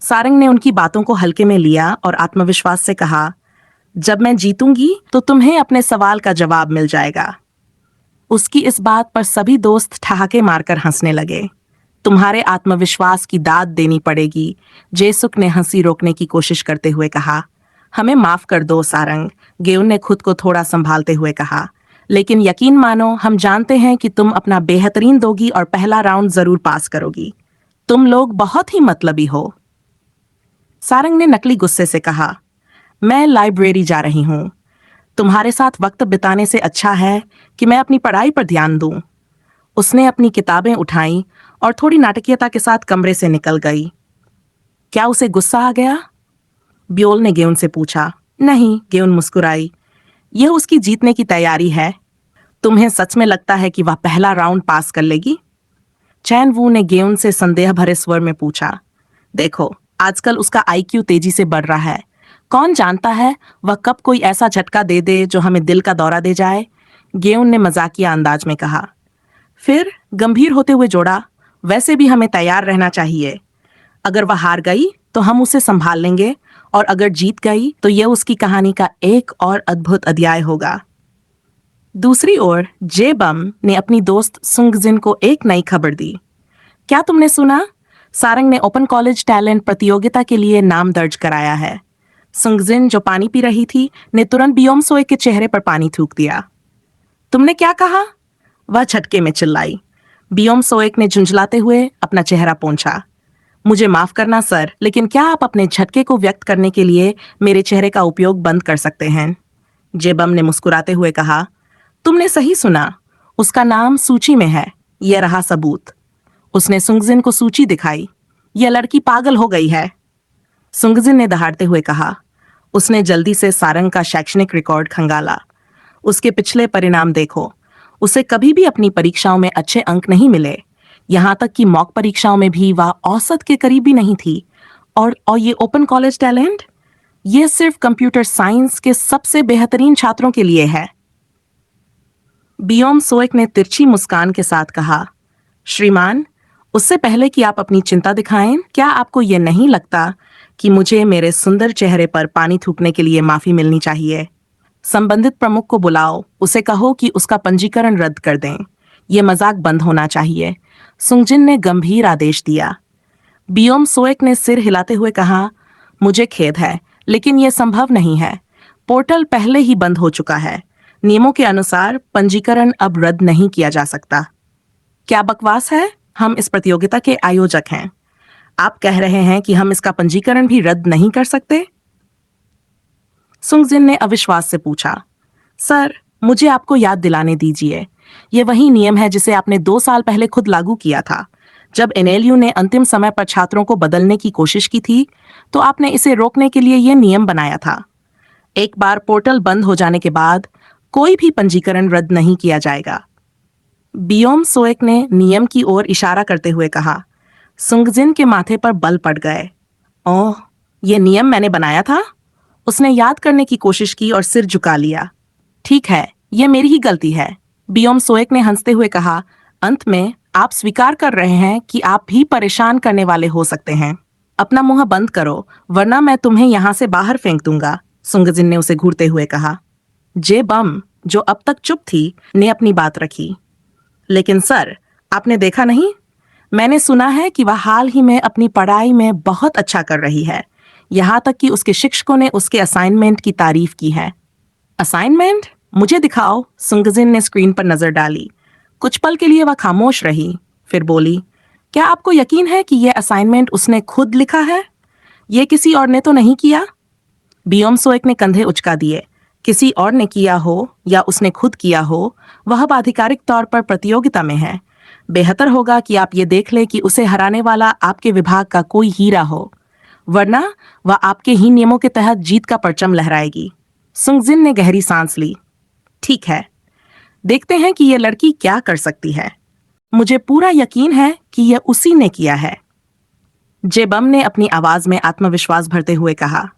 सारंग ने उनकी बातों को हल्के में लिया और आत्मविश्वास से कहा, जब मैं जीतूंगी तो तुम्हें अपने सवाल का जवाब मिल जाएगा। उसकी इस बात पर सभी दोस्त ठहाके मारकर हंसने लगे। तुम्हारे आत्मविश्वास की दाद देनी पड़ेगी, जेसुक ने हंसी रोकने की कोशिश करते हुए कहा। हमें माफ कर दो सारंग, गेउन ने खुद को थोड़ा संभालते हुए कहा, लेकिन यकीन मानो हम जानते हैं कि तुम अपना बेहतरीन दोगी और पहला राउंड जरूर पास करोगी। तुम लोग बहुत ही मतलबी हो। सारंग ने नकली गुस्से से कहा, मैं लाइब्रेरी जा रही हूँ। तुम्हारे साथ वक्त बिताने से अच्छा है कि मैं अपनी पढ़ाई पर ध्यान दूं। उसने अपनी किताबें उठाईं और थोड़ी नाटकीयता के साथ कमरे से निकल गई। क्या उसे गुस्सा आ गया? ब्योल ने गेउन से पूछा। नहीं, गेउन मुस्कुराई। यह उसकी जीतने की तैयारी है। तुम्हें सच में लगता है कि वह पहला राउंड पास कर लेगी? चैन वू ने गेउन से संदेह भरे स्वर में पूछा। देखो, आजकल उसका आईक्यू तेजी से बढ़ रहा है। कौन जानता है वह कब कोई ऐसा झटका दे दे जो हमें दिल का दौरा दे जाए, गेउन ने मजाकिया अंदाज में कहा। फिर गंभीर होते हुए जोड़ा, वैसे भी हमें तैयार रहना चाहिए। अगर वह हार गई तो हम उसे संभाल लेंगे, और अगर जीत गई तो यह उसकी कहानी का एक और अद्भुत अध्याय होगा। दूसरी ओर जे बम ने अपनी दोस्त सुंगजिन को एक नई खबर दी। क्या तुमने सुना? सारंग ने ओपन कॉलेज टैलेंट प्रतियोगिता के लिए नाम दर्ज कराया है। सुंगजिन, जो पानी पी रही थी, ने तुरंत बियोम सोए के चेहरे पर पानी थूक दिया। तुमने क्या कहा? वह झटके में चिल्लाई। बियोम सोएक ने झुंझलाते हुए अपना चेहरा पोंछा। मुझे माफ करना सर, लेकिन क्या आप अपने झटके को व्यक्त करने के लिए मेरे चेहरे का उपयोग बंद कर सकते हैं? जेबम ने मुस्कुराते हुए कहा। तुमने सही सुना, उसका नाम सूची में है। यह रहा सबूत। उसने सुंगजिन को सूची दिखाई। यह लड़की पागल हो गई है, सुंगजिन ने दहाड़ते हुए कहा। उसने जल्दी से सारंग का शैक्षणिक रिकॉर्ड खंगाला। उसके पिछले परिणाम देखो। उसे कभी भी अपनी परीक्षाओं में अच्छे अंक नहीं मिले। यहाँ तक कि मॉक परीक्षाओं में भी वह औसत के करीब भी नहीं थी। और ये ओपन कॉलेज टैलेंट, ये सिर्फ कंप्यूटर साइंस के सबसे बेहतरीन छात्रों के लिए है। बियोम सोएक ने तिरछी मुस्कान के साथ कहा। श्रीमान, उससे पहले कि आप अपनी चिंता दिखाएं, क्या आपको यह नहीं लगता कि मुझे मेरे सुंदर चेहरे पर पानी थूकने के लिए माफी मिलनी चाहिए? संबंधित प्रमुख को बुलाओ, उसे कहो कि उसका पंजीकरण रद्द कर दें। यह मजाक बंद होना चाहिए, सुंगजिन ने गंभीर आदेश दिया। बियोम सोएक ने सिर हिलाते हुए कहा, मुझे खेद है, लेकिन यह संभव नहीं है। पोर्टल पहले ही बंद हो चुका है। नियमों के अनुसार पंजीकरण अब रद्द नहीं किया जा सकता। क्या बकवास है? हम इस प्रतियोगिता के आयोजक हैं। आप कह रहे हैं कि हम इसका पंजीकरण भी रद्द नहीं कर सकते? सुंगजिन ने अविश्वास से पूछा। सर, मुझे आपको याद दिलाने दीजिए, ये वही नियम है जिसे आपने 2 साल पहले खुद लागू किया था। जब एनएलयू ने अंतिम समय पर छात्रों को बदलने की कोशिश की थी, तो आपने इसे रोकने के लिए यह नियम बनाया था। एक बार पोर्टल बंद हो जाने के बाद कोई भी पंजीकरण रद्द नहीं किया जाएगा। बियोम सोएक ने नियम की ओर इशारा करते हुए कहा। सुंगजिन के माथे पर बल पड़ गए। ओह, यह नियम मैंने बनाया था? उसने याद करने की कोशिश की और सिर झुका लिया। ठीक है, यह मेरी ही गलती है, बियोम सोएक ने हंसते हुए कहा। अंत में आप स्वीकार कर रहे हैं कि आप भी परेशान करने वाले हो सकते हैं। अपना मुंह बंद करो, वरना मैं तुम्हें यहां से बाहर फेंक दूंगा, सुंगजिन ने उसे घूरते हुए कहा। जे बम, जो अब तक चुप थी, ने अपनी बात रखी। लेकिन सर, आपने देखा नहीं? मैंने सुना है कि वह हाल ही में अपनी पढ़ाई में बहुत अच्छा कर रही है, यहाँ तक कि उसके शिक्षकों ने उसके असाइनमेंट की तारीफ की है। असाइनमेंट? मुझे दिखाओ, सुंगजिन ने स्क्रीन पर नजर डाली। कुछ पल के लिए वह खामोश रही, फिर बोली, क्या आपको यकीन है कि यह असाइनमेंट उसने खुद लिखा है? यह किसी और ने तो नहीं किया? बियोम सोएक ने कंधे उचका दिए। किसी और ने किया हो या उसने खुद किया हो, वह अब आधिकारिक तौर पर प्रतियोगिता में है। बेहतर होगा कि आप ये देख लें कि उसे हराने वाला आपके विभाग का कोई हीरा हो, वरना वह आपके ही नियमों के तहत जीत का परचम लहराएगी। सुंगजिन ने गहरी सांस ली। ठीक है, देखते हैं कि यह लड़की क्या कर सकती है। मुझे पूरा यकीन है कि यह उसी ने किया है, जेबम ने अपनी आवाज में आत्मविश्वास भरते हुए कहा।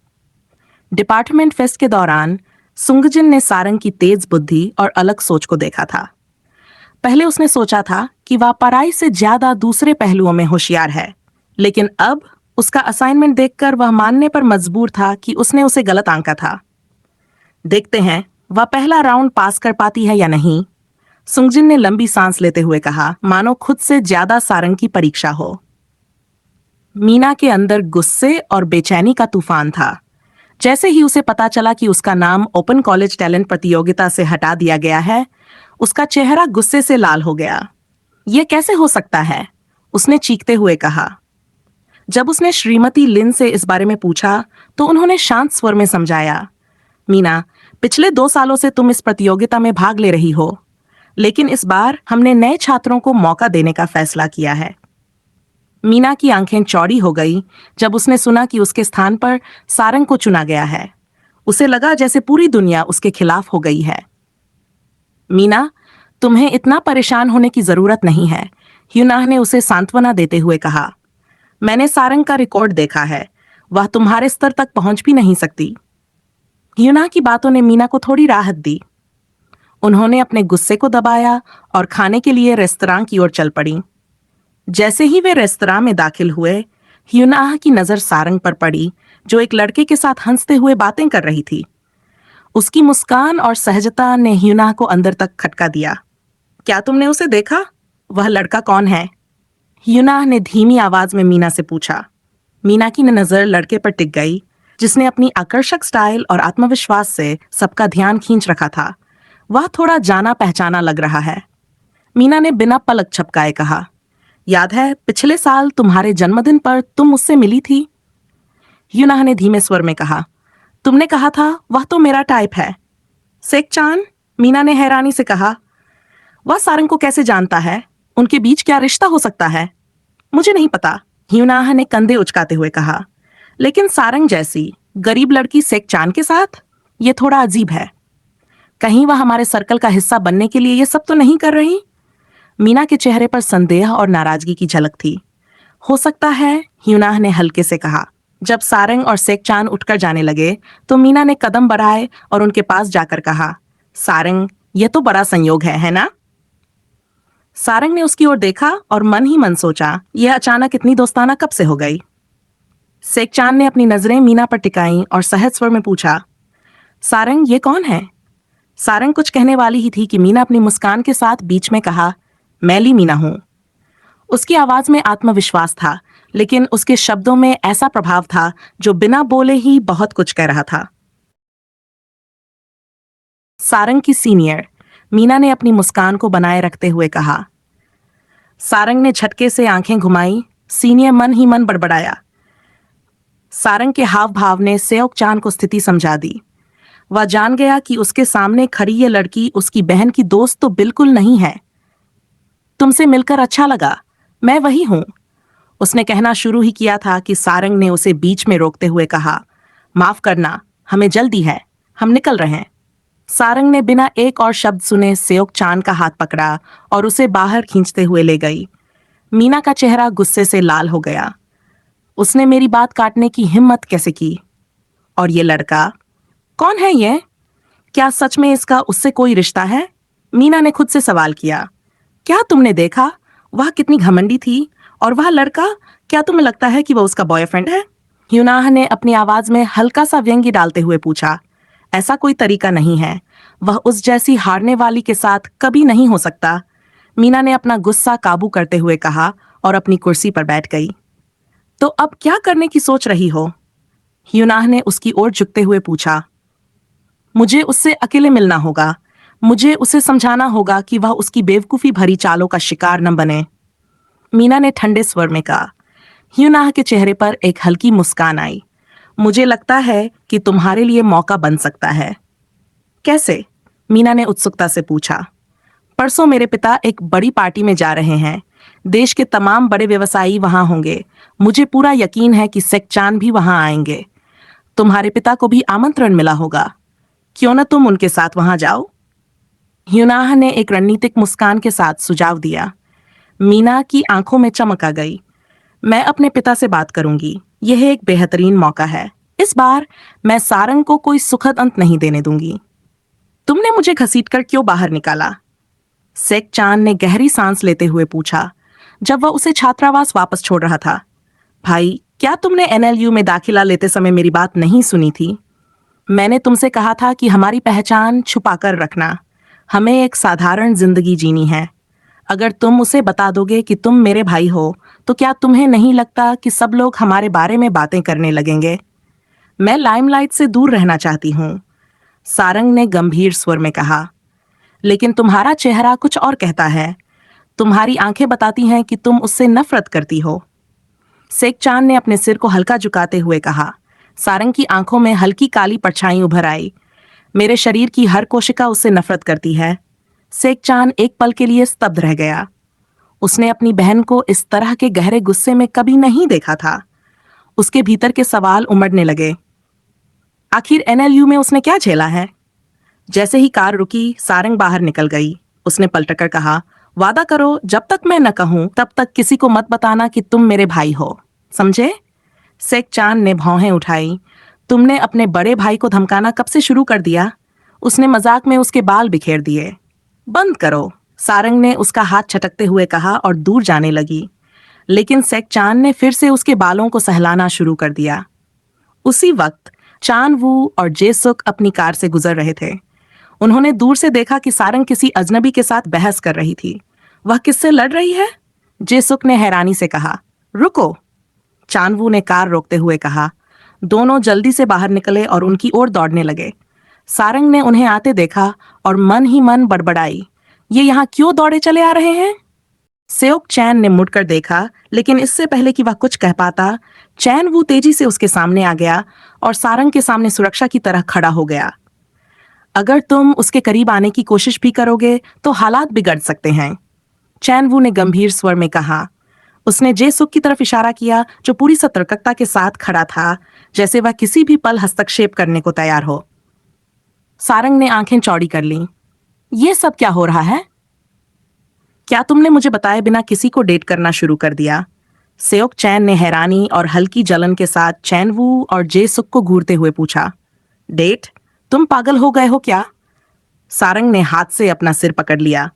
डिपार्टमेंट फेस्ट के दौरान सुंगजिन ने सारंग की तेज बुद्धि और अलग सोच को देखा था। पहले उसने सोचा था कि वह पढ़ाई से ज्यादा दूसरे पहलुओं में होशियार है, लेकिन अब उसका असाइनमेंट देखकर वह मानने पर मजबूर था कि उसने उसे गलत आंका था। देखते हैं वह पहला राउंड पास कर पाती है या नहीं, सुंगजिन ने लंबी सांस लेते हुए कहा, मानो खुद से ज्यादा सारंग की परीक्षा हो। मीना के अंदर गुस्से और बेचैनी का तूफान था। जैसे ही उसे पता चला कि उसका नाम ओपन कॉलेज टैलेंट प्रतियोगिता से हटा दिया गया है, उसका चेहरा गुस्से से लाल हो गया। यह कैसे हो सकता है? उसने चीखते हुए कहा। जब उसने श्रीमती लिन से इस बारे में पूछा, तो उन्होंने शांत स्वर में समझाया, मीना, पिछले 2 सालों से तुम इस प्रतियोगिता में भाग ले रही हो, लेकिन इस बार हमने नए छात्रों को मौका देने का फैसला किया है। मीना की आंखें चौड़ी हो गई जब उसने सुना कि उसके स्थान पर सारंग को चुना गया है। उसे लगा जैसे पूरी दुनिया उसके खिलाफ हो गई है। मीना, तुम्हें इतना परेशान होने की जरूरत नहीं है, ह्यूनाह ने उसे सांत्वना देते हुए कहा। मैंने सारंग का रिकॉर्ड देखा है, वह तुम्हारे स्तर तक पहुंच भी नहीं सकती। ह्यूनाह की बातों ने मीना को थोड़ी राहत दी। उन्होंने अपने गुस्से को दबाया और खाने के लिए रेस्तरां की ओर चल पड़ी। जैसे ही वे रेस्तरां में दाखिल हुए, ह्यूनाह की नजर सारंग पर पड़ी, जो एक लड़के के साथ हंसते हुए बातें कर रही थी। उसकी मुस्कान और सहजता ने ह्यूनाह को अंदर तक खटका दिया। क्या तुमने उसे देखा? वह लड़का कौन है? ह्यूनाह ने धीमी आवाज में मीना से पूछा। मीना की नजर लड़के पर टिक गई, जिसने अपनी आकर्षक स्टाइल और आत्मविश्वास से सबका ध्यान खींच रखा था। वह थोड़ा जाना पहचाना लग रहा है। मीना ने बिना पलक झपकाए कहा, याद है पिछले साल तुम्हारे जन्मदिन पर तुम मुझसे मिली थी? ह्यूनाह ने धीमे स्वर में कहा, तुमने कहा था वह तो मेरा टाइप है। सेक-चान, मीना ने हैरानी से कहा, वह सारंग को कैसे जानता है? उनके बीच क्या रिश्ता हो सकता है? मुझे नहीं पता, ह्यूनाह ने कंधे उचकाते हुए कहा। लेकिन सारंग जैसी गरीब लड़की सेक-चान के साथ? यह थोड़ा अजीब है। कहीं वह हमारे सर्कल का हिस्सा बनने के लिए यह सब तो नहीं कर रही? मीना के चेहरे पर संदेह और नाराजगी की झलक थी। हो सकता है, ह्यूनाह ने हल्के से कहा। जब सारंग और सेक-चान उठकर जाने लगे, तो मीना ने कदम बढ़ाए और उनके पास जाकर कहा, सारंग, यह तो बड़ा संयोग है ना? सारंग ने उसकी ओर देखा और मन ही मन सोचा, यह अचानक इतनी दोस्ताना कब से हो गई? सेक-चान ने अपनी नजरें मीना पर टिकाईं और सहज स्वर में पूछा, सारंग, ये कौन है? सारंग कुछ कहने वाली ही थी कि मीना अपनी मुस्कान के साथ बीच में कहा, मैं ली मीना हूं। उसकी आवाज में आत्मविश्वास था, लेकिन उसके शब्दों में ऐसा प्रभाव था जो बिना बोले ही बहुत कुछ कह रहा था। सारंग की सीनियर, मीना ने अपनी मुस्कान को बनाए रखते हुए कहा। सारंग ने झटके से आंखें घुमाई, सी ने मन ही मन बड़बड़ाया। सारंग के हाव भाव ने सेओक चान को स्थिति समझा दी। वह जान गया कि उसके सामने खड़ी ये लड़की उसकी बहन की दोस्त तो बिल्कुल नहीं है। तुमसे मिलकर अच्छा लगा, मैं वही हूं। उसने कहना शुरू ही किया था कि सारंग ने उसे बीच में रोकते हुए कहा, माफ करना, हमें जल्दी है, हम निकल रहे हैं। सारंग ने बिना एक और शब्द सुने सेओक चान का हाथ पकड़ा और उसे बाहर खींचते हुए ले गई। मीना का चेहरा गुस्से से लाल हो गया। उसने मेरी बात काटने की हिम्मत कैसे की? और ये लड़का कौन है ये? क्या सच में इसका उससे कोई रिश्ता है? मीना ने खुद से सवाल किया। क्या तुमने देखा वह कितनी घमंडी थी? और वह लड़का, क्या तुम्हें लगता है कि वह उसका बॉयफ्रेंड है? ह्यूनाह ने अपनी आवाज में हल्का सा व्यंग्य डालते हुए पूछा। ऐसा कोई तरीका नहीं है, वह उस जैसी हारने वाली के साथ कभी नहीं हो सकता। मीना ने अपना गुस्सा काबू करते हुए कहा और अपनी कुर्सी पर बैठ गई। तो अब क्या करने की सोच रही हो? ह्यूनाह ने उसकी ओर झुकते हुए पूछा। मुझे उससे अकेले मिलना होगा। मुझे उसे समझाना होगा कि वह उसकी बेवकूफी भरी चालों का शिकार न बने। मीना ने ठंडे स्वर में कहा। ह्यूनाह के चेहरे पर एक हल्की मुस्कान आई। मुझे लगता है कि तुम्हारे लिए मौका बन सकता है। कैसे? मीना ने उत्सुकता से पूछा। परसों मेरे पिता एक बड़ी पार्टी में जा रहे हैं। देश के तमाम बड़े व्यवसायी वहां होंगे। मुझे पूरा यकीन है कि सेक चान भी वहां आएंगे। तुम्हारे पिता को भी आमंत्रण मिला होगा। क्यों न तुम उनके साथ वहां जाओ? ह्यूनाह ने एक रणनीतिक मुस्कान के साथ सुझाव दिया। मीना की आंखों में चमक आ गई। मैं अपने पिता से बात करूंगी। यह एक बेहतरीन मौका है। इस बार मैं सारंग को कोई सुखद अंत नहीं देने दूंगी। तुमने मुझे घसीटकर क्यों बाहर निकाला? सेक चान ने गहरी सांस लेते हुए पूछा, जब वह उसे छात्रावास वापस छोड़ रहा था। भाई, क्या तुमने एनएलयू में दाखिला लेते समय मेरी बात नहीं सुनी थी? मैंने तुमसे कहा था कि हमारी पहचान छुपाकर रखना। हमें एक साधारण जिंदगी जीनी है। अगर तुम उसे बता दोगे कि तुम मेरे भाई हो, तो क्या तुम्हें नहीं लगता कि सब लोग हमारे बारे में बातें करने लगेंगे? मैं लाइमलाइट से दूर रहना चाहती हूँ, सारंग ने गंभीर स्वर में कहा। लेकिन तुम्हारा चेहरा कुछ और कहता है। तुम्हारी आंखें बताती हैं कि तुम उससे नफरत करती हो। सेक चांद ने अपने सिर को हल्का झुकाते हुए कहा। सारंग की आंखों में हल्की काली परछाई उभर आई। मेरे शरीर की हर कोशिका उससे नफरत करती है। सेक चांद एक पल के लिए स्तब्ध रह गया। उसने अपनी बहन को इस तरह के गहरे गुस्से में कभी नहीं देखा था। उसके भीतर के सवाल उमड़ने लगे। आखिर एनएलयू में उसने क्या झेला है? जैसे ही कार रुकी, सारंग बाहर निकल गई। उसने पलटकर कहा, वादा करो जब तक मैं न कहूं तब तक किसी को मत बताना कि तुम मेरे भाई हो, समझे? सेक चांद ने भौहें उठाई। तुमने अपने बड़े भाई को धमकाना कब से शुरू कर दिया? उसने मजाक में उसके बाल बिखेर दिए। बंद करो, सारंग ने उसका हाथ छटकते हुए कहा और दूर जाने लगी। लेकिन सेक चांद ने फिर से उसके बालों को सहलाना शुरू कर दिया। उसी वक्त चान वू और जेसुक अपनी कार से गुजर रहे थे। उन्होंने दूर से देखा कि सारंग किसी अजनबी के साथ बहस कर रही थी। वह किससे लड़ रही है? जेसुक ने हैरानी से कहा। रुको, चानवू ने कार रोकते हुए कहा। दोनों जल्दी से बाहर निकले और उनकी ओर दौड़ने लगे। सारंग ने उन्हें आते देखा और मन ही मन बड़बड़ाई, ये यहाँ क्यों दौड़े चले आ रहे हैं? सेओक चैन ने मुड़कर देखा, लेकिन इससे पहले कि वह कुछ कह पाता, चैन वू तेजी से उसके सामने आ गया और सारंग के सामने सुरक्षा की तरह खड़ा हो गया। अगर तुम उसके करीब आने की कोशिश भी करोगे तो हालात बिगड़ सकते हैं, चैन वू ने गंभीर स्वर में कहा। उसने जेसुक की तरफ इशारा किया, जो पूरी सतर्कता के साथ खड़ा था, जैसे वह किसी भी पल हस्तक्षेप करने को तैयार हो। सारंग ने आंखें चौड़ी कर लीं। ये सब क्या हो रहा है? क्या तुमने मुझे बताए बिना किसी को डेट करना शुरू कर दिया? सेओक चैन ने हैरानी और हल्की जलन के साथ चैन वू और जेसुक को घूरते हुए पूछा। डेट? तुम पागल हो गए हो क्या? सारंग ने हाथ से अपना सिर पकड़ लिया।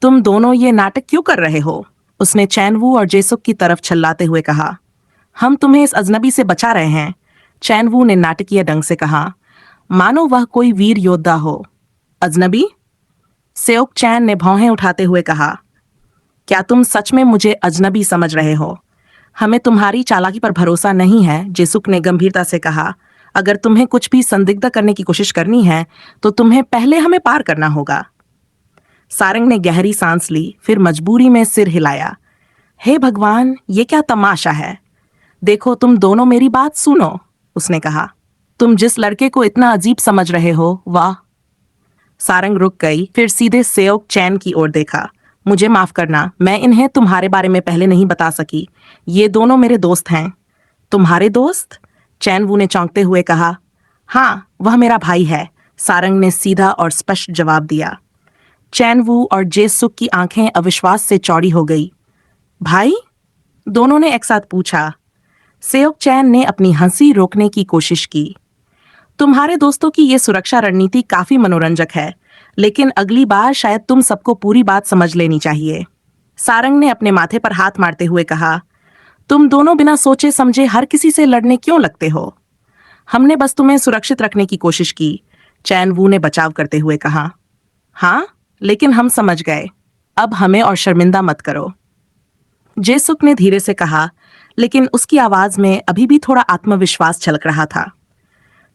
तुम दोनों ये नाटक क्यों कर रहे हो? उसने चैनवू और जेसुक की तरफ छल्लाते हुए कहा। हम तुम्हें इस अजनबी से बचा रहे हैं, चैनवू ने नाटकीय ढंग से कहा, मानो वह कोई वीर योद्धा हो। अजनबी? सेओक चैन ने भौहें उठाते हुए कहा। क्या तुम सच में मुझे अजनबी समझ रहे हो? हमें तुम्हारी चालाकी पर भरोसा नहीं है, जेसुक ने गंभीरता से कहा। अगर तुम्हें कुछ भी संदिग्ध करने की कोशिश करनी है तो तुम्हें पहले हमें पार करना होगा। सारंग ने गहरी सांस ली, फिर मजबूरी में सिर हिलाया। हे भगवान, ये क्या तमाशा है। देखो, तुम दोनों मेरी बात सुनो, उसने कहा। तुम जिस लड़के को इतना अजीब समझ रहे हो, वाह। सारंग रुक गई, फिर सीधे सेओक चैन की ओर देखा। मुझे माफ करना, मैं इन्हें तुम्हारे बारे में पहले नहीं बता सकी। ये दोनों मेरे दोस्त हैं। तुम्हारे दोस्त? चैन वू ने चौंकते हुए कहा। हाँ, वह मेरा भाई है, सारंग ने सीधा और स्पष्ट जवाब दिया। चैन वू और जेसुक की आंखें अविश्वास से चौड़ी हो गई। भाई? दोनों ने एक साथ पूछा। सेओक चैन ने अपनी हंसी रोकने की कोशिश की। तुम्हारे दोस्तों की ये सुरक्षा रणनीति काफी मनोरंजक है, लेकिन अगली बार शायद तुम सबको पूरी बात समझ लेनी चाहिए। सारंग ने अपने माथे पर हाथ मारते हुए कहा। तुम दोनों बिना सोचे समझे हर किसी से लड़ने क्यों लगते हो? हमने बस तुम्हें सुरक्षित रखने की कोशिश की, चैन वू ने बचाव करते हुए कहा। हाँ, लेकिन हम समझ गए। अब हमें और शर्मिंदा मत करो, जेसुक ने धीरे से कहा, लेकिन उसकी आवाज में अभी भी थोड़ा आत्मविश्वास झलक रहा था।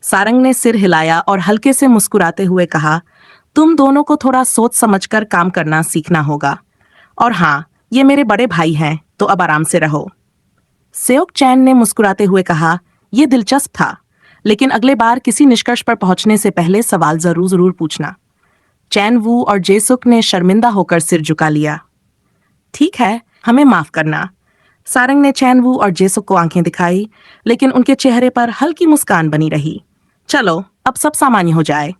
सारंग ने सिर हिलाया और हल्के से मुस्कुराते हुए कहा, तुम दोनों को थोड़ा सोच समझकर काम करना सीखना होगा। और हाँ, ये मेरे बड़े भाई हैं, तो अब आराम से रहो। सेओक चैन ने मुस्कुराते हुए कहा, यह दिलचस्प था, लेकिन अगले बार किसी निष्कर्ष पर पहुंचने से पहले सवाल जरूर जरूर पूछना। चैन वू और जेसुक ने शर्मिंदा होकर सिर झुका लिया। ठीक है, हमें माफ करना। सारंग ने चैन वू और जेसुक को आंखें दिखाई, लेकिन उनके चेहरे पर हल्की मुस्कान बनी रही। चलो, अब सब सामान्य हो जाए।